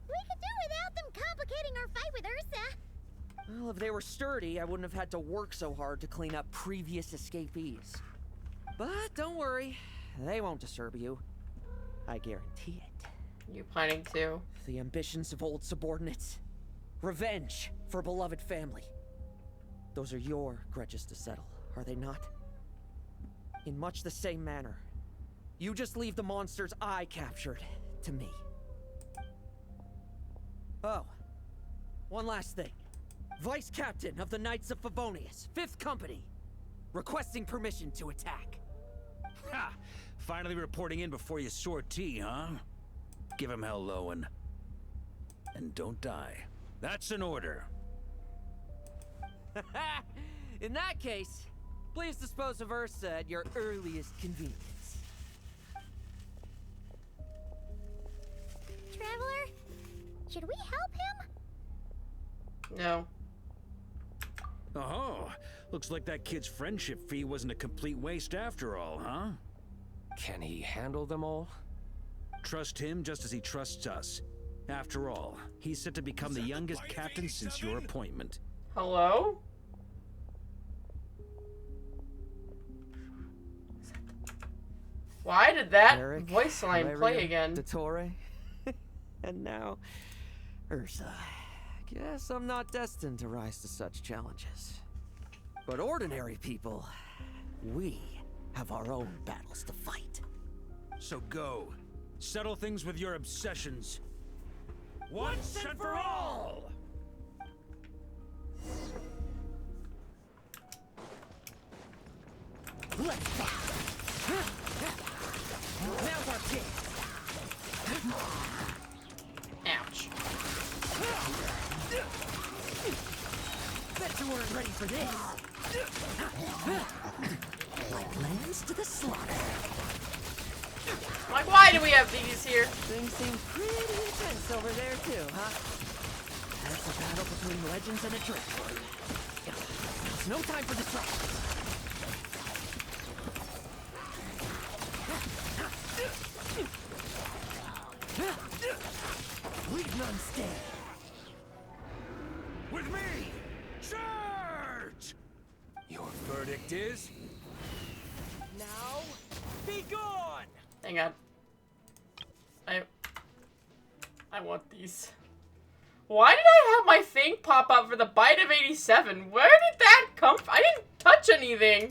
We could do without them complicating our fight with Ursa. Well, if they were sturdy, I wouldn't have had to work so hard to clean up previous escapees. But don't worry, they won't disturb you. I guarantee it. You planning to? The ambitions of old subordinates. Revenge for beloved family. Those are your grudges to settle, are they not? In much the same manner, you just leave the monsters I captured to me. Oh, one last thing. Vice Captain of the Knights of Favonius, 5th Company, requesting permission to attack. Ha! Finally reporting in before you sortie, huh? Give him hell, Lohen. And don't die. That's an order. In that case, please dispose of Ursa at your earliest convenience. Traveler, should we help him? No. Oh, looks like that kid's friendship fee wasn't a complete waste after all, huh? Can he handle them all? Trust him just as he trusts us. After all, he's set to become the youngest captain since your appointment. Hello? Why did that Eric, voice line play Valeria, again? Dottore, and now Ursa. Guess I'm not destined to rise to such challenges. But ordinary people, we have our own battles to fight. So go. Settle things with your obsessions. Once and for all! Let's go. Now's our chance. Ouch. Bet you weren't ready for this. Like lambs to the slaughter. Like, why do we have these here? Things seem pretty intense over there too, huh? That's a battle between legends and a dreadfort. There's no time for distractions. Leave none stand. With me! Charge! Your verdict is... Now, be gone! Hang on. I want these. Why did I have my thing pop up for the bite of 87? Where did that come from? I didn't touch anything.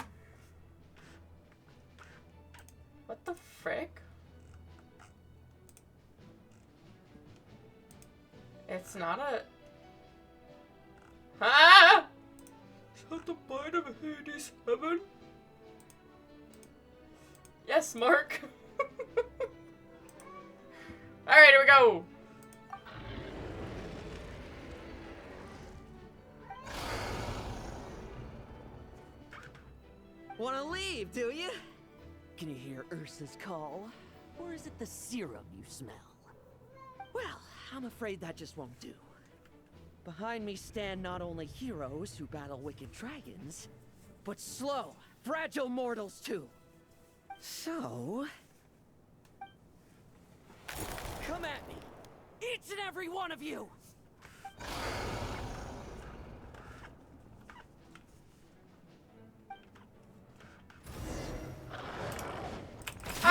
What the frick? It's not a... Ah! Is that the bite of Hades heaven? Yes, Mark. Alright, here we go. Wanna leave, do you? Can you hear Ursa's call? Or is it the serum you smell? Well, I'm afraid that just won't do. Behind me stand not only heroes who battle wicked dragons, but slow, fragile mortals too. So... come at me! Each and every one of you!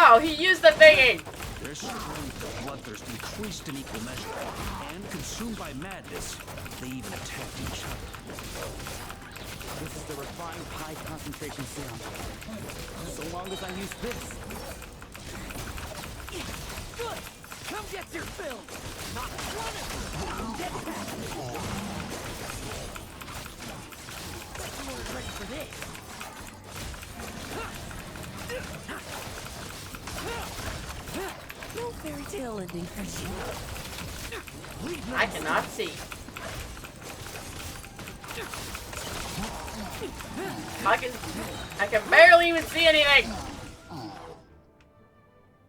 Oh, he used the thingy! Their strength and bloodthirst increased in equal measure, and consumed by madness, they even attacked each other. This is the refined high-concentration serum. So long as I use this. Good! Come get your fill! Not one of you! Get back! You weren't ready for this. No fairy tale ending for you. I cannot see. I can barely even see anything.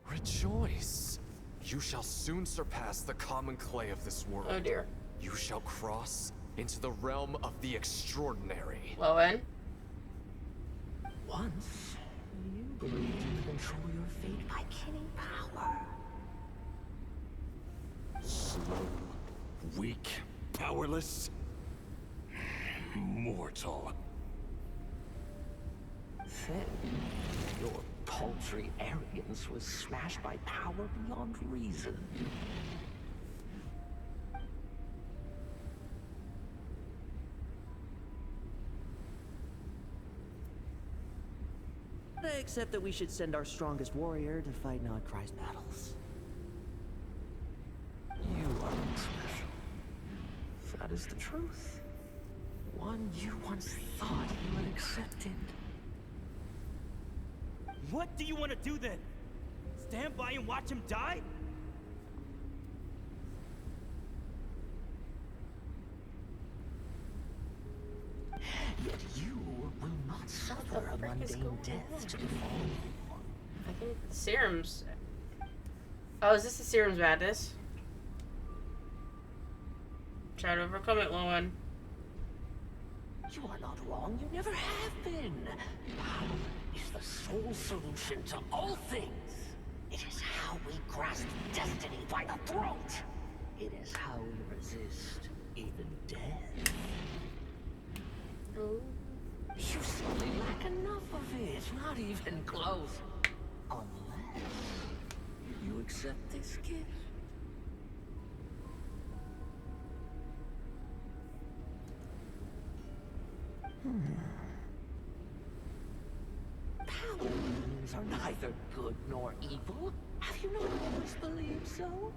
Rejoice. You shall soon surpass the common clay of this world. Oh dear. You shall cross into the realm of the extraordinary. Lohen. Once, you believed you could control your fate by killing power. Slow, weak, powerless, mortal. Then, your paltry arrogance was smashed by power beyond reason. Except that we should send our strongest warrior to fight Nodcry's battles. You aren't special. That is the truth. One you once thought you had accepted. What do you want to do then? Stand by and watch him die? Yet you will not suffer a mundane death to befall you. I think serums. Oh, is this the serum's madness? Try to overcome it, Lohen. You are not wrong. You never have been. Power is the sole solution to all things. It is how we grasp destiny by the throat. It is how we resist even death. Oh. You simply lack enough of it. Not even close. Unless you accept this gift. Power means are neither good nor evil. Have you not always believed so?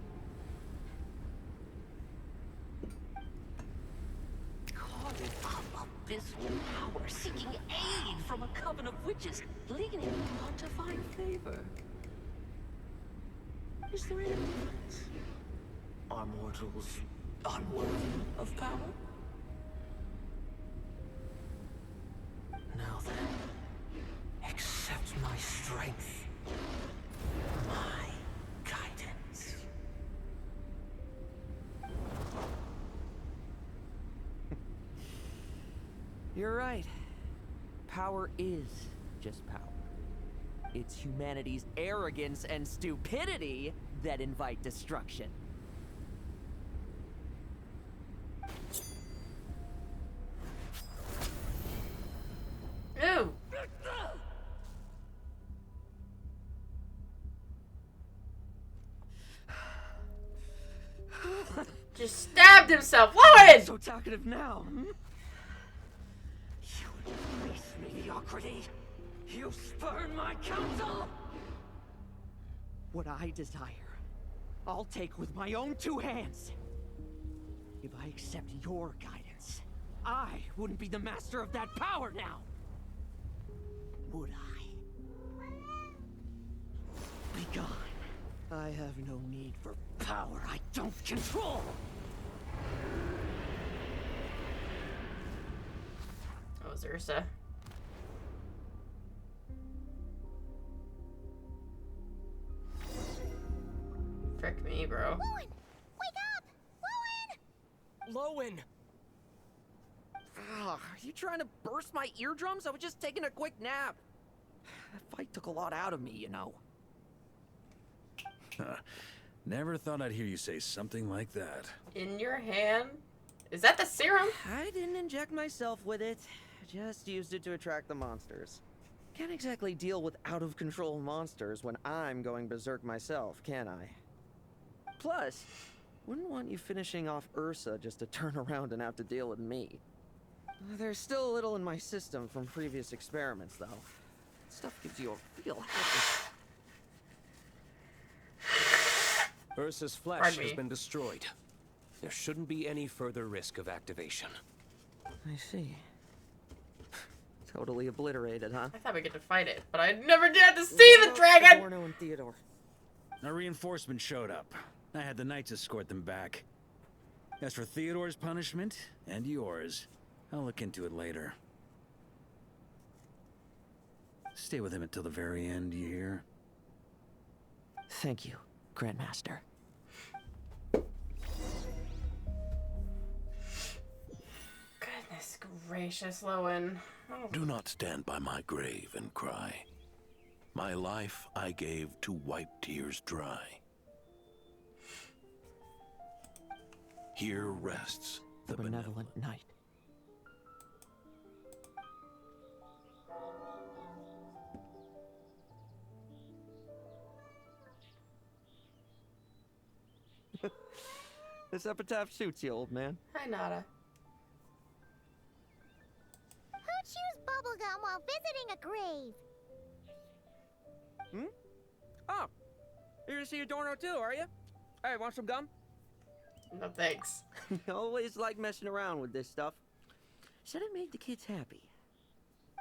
Caught in abyssal power, seeking aid from a coven of witches, leaning on to find favor. Is there any difference? Are mortals unworthy of power? Now then, accept my strength, my guidance. You're right. Power is just power. It's humanity's arrogance and stupidity that invite destruction. Ew. Just stabbed himself. Lohen! So talkative now. You embrace mediocrity. You spurn my counsel. what I desire, I'll take with my own 2 hands. If I accept your guidance, I wouldn't be the master of that power now. Would I? Be gone. I have no need for power I don't control. Oh, it's Ursa. Frick me, bro. Lohen! Wake up! Lohen! Are you trying to burst my eardrums? I was just taking a quick nap. That fight took a lot out of me, you know. Never thought I'd hear you say something like that. In your hand? Is that the serum? I didn't inject myself with it. Just used it to attract the monsters. Can't exactly deal with out-of-control monsters when I'm going berserk myself, can I? Plus, wouldn't want you finishing off Ursa just to turn around and have to deal with me. There's still a little in my system from previous experiments, though. Stuff gives you a real happy. Ursa's flesh has been destroyed. There shouldn't be any further risk of activation. I see. Totally obliterated, huh? I thought we get to fight it, but I never did to see the dragon! Adorno and Theodore. A reinforcement showed up. I had the knights escort them back. As for Theodore's punishment, and yours, I'll look into it later. Stay with him until the very end, you hear? Thank you, Grandmaster. Goodness gracious, Lohen. Oh. Do not stand by my grave and cry. My life I gave to wipe tears dry. Here rests the benevolent knight. This epitaph suits you, old man. Hi, Nada. Who chews bubblegum while visiting a grave? Hmm? Oh, you're gonna see Adorno too, are you? Hey, want some gum? No thanks. Always like messing around with this stuff. Said it made the kids happy.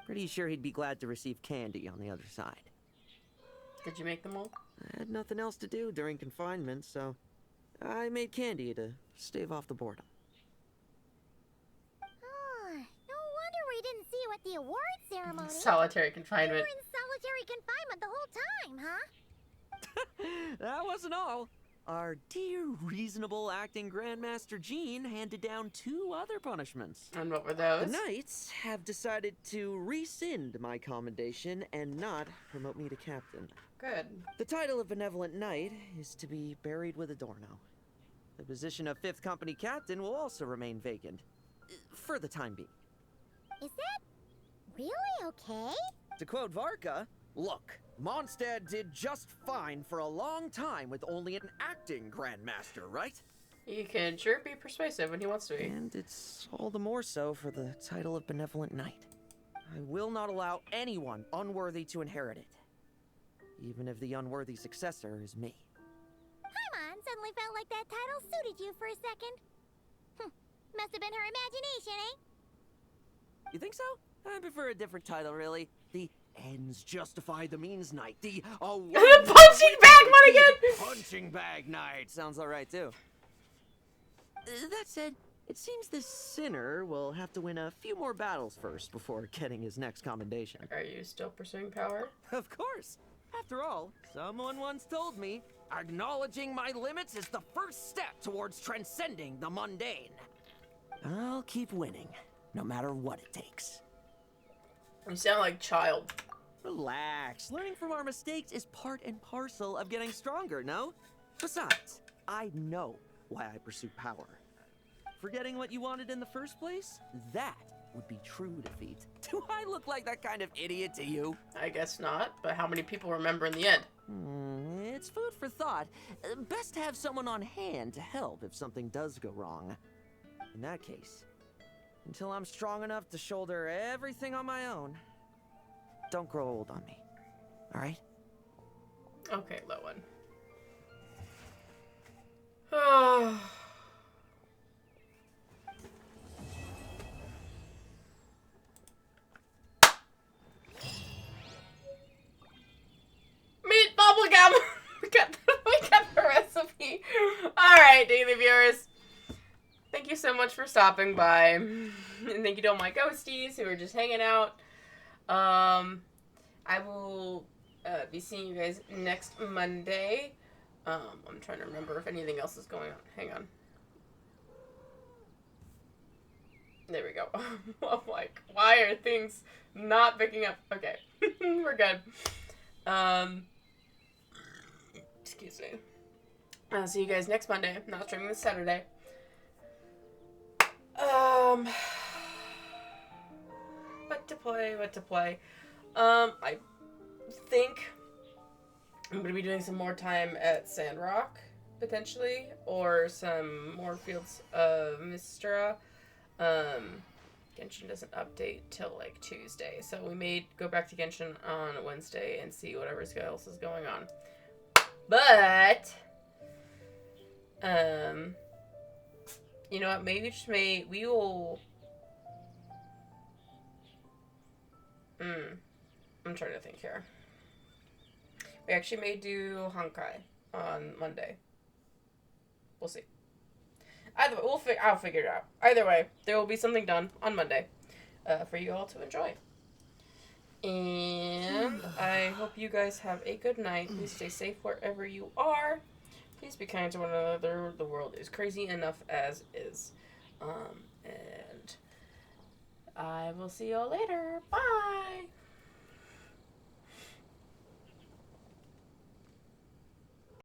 Pretty sure he'd be glad to receive candy on the other side. Did you make them all? I had nothing else to do during confinement, so I made candy to stave off the boredom. Oh, no wonder we didn't see you at the award ceremony. Solitary confinement. You were in solitary confinement the whole time, huh? That wasn't all. Our dear, reasonable acting Grandmaster Jean handed down 2 other punishments. And what were those? The Knights have decided to rescind my commendation and not promote me to captain. Good. The title of Benevolent Knight is to be buried with Adorno. The position of 5th Company Captain will also remain vacant. For the time being. Is that really okay? To quote Varka, look, Mondstadt did just fine for a long time with only an acting Grandmaster, right? He can sure be persuasive when he wants to be. And it's all the more so for the title of Benevolent Knight. I will not allow anyone unworthy to inherit it. Even if the unworthy successor is me. Paimon suddenly felt like that title suited you for a second. Must have been her imagination, eh? You think so? I prefer a different title, really. The ends justify the means knight. The punching bag one again! Punching bag knight. Sounds alright, too. That said, it seems this sinner will have to win a few more battles first before getting his next commendation. Are you still pursuing power? Of course. After all, someone once told me, acknowledging my limits is the first step towards transcending the mundane. I'll keep winning, no matter what it takes. You sound like child. Relax. Learning from our mistakes is part and parcel of getting stronger, no? Besides, I know why I pursue power. Forgetting what you wanted in the first place? That would be true defeat. Do I look like that kind of idiot to you? I guess not, but how many people remember in the end? It's food for thought. Best to have someone on hand to help if something does go wrong. In that case, until I'm strong enough to shoulder everything on my own, don't grow old on me. All right? Okay, Lohen. Meat bubblegum! we got the recipe. Alright, daily viewers. Thank you so much for stopping by. And thank you to all my ghosties who are just hanging out. I will be seeing you guys next Monday. I'm trying to remember if anything else is going on. Hang on. There we go. I'm like, why are things not picking up? Okay. We're good. Excuse me. I'll see you guys next Monday. I'm not streaming this Saturday. What to play? I think I'm going to be doing some more time at Sandrock, potentially, or some more Fields of Mystra. Genshin doesn't update till, like, Tuesday, so we may go back to Genshin on Wednesday and see whatever else is going on. But, you know what, we will... I'm trying to think here. We actually may do Honkai on Monday. We'll see. Either way, I'll figure it out. Either way, there will be something done on Monday for you all to enjoy. And I hope you guys have a good night. Please stay safe wherever you are. Please be kind to one another. The world is crazy enough as is. And I will see you all later. Bye!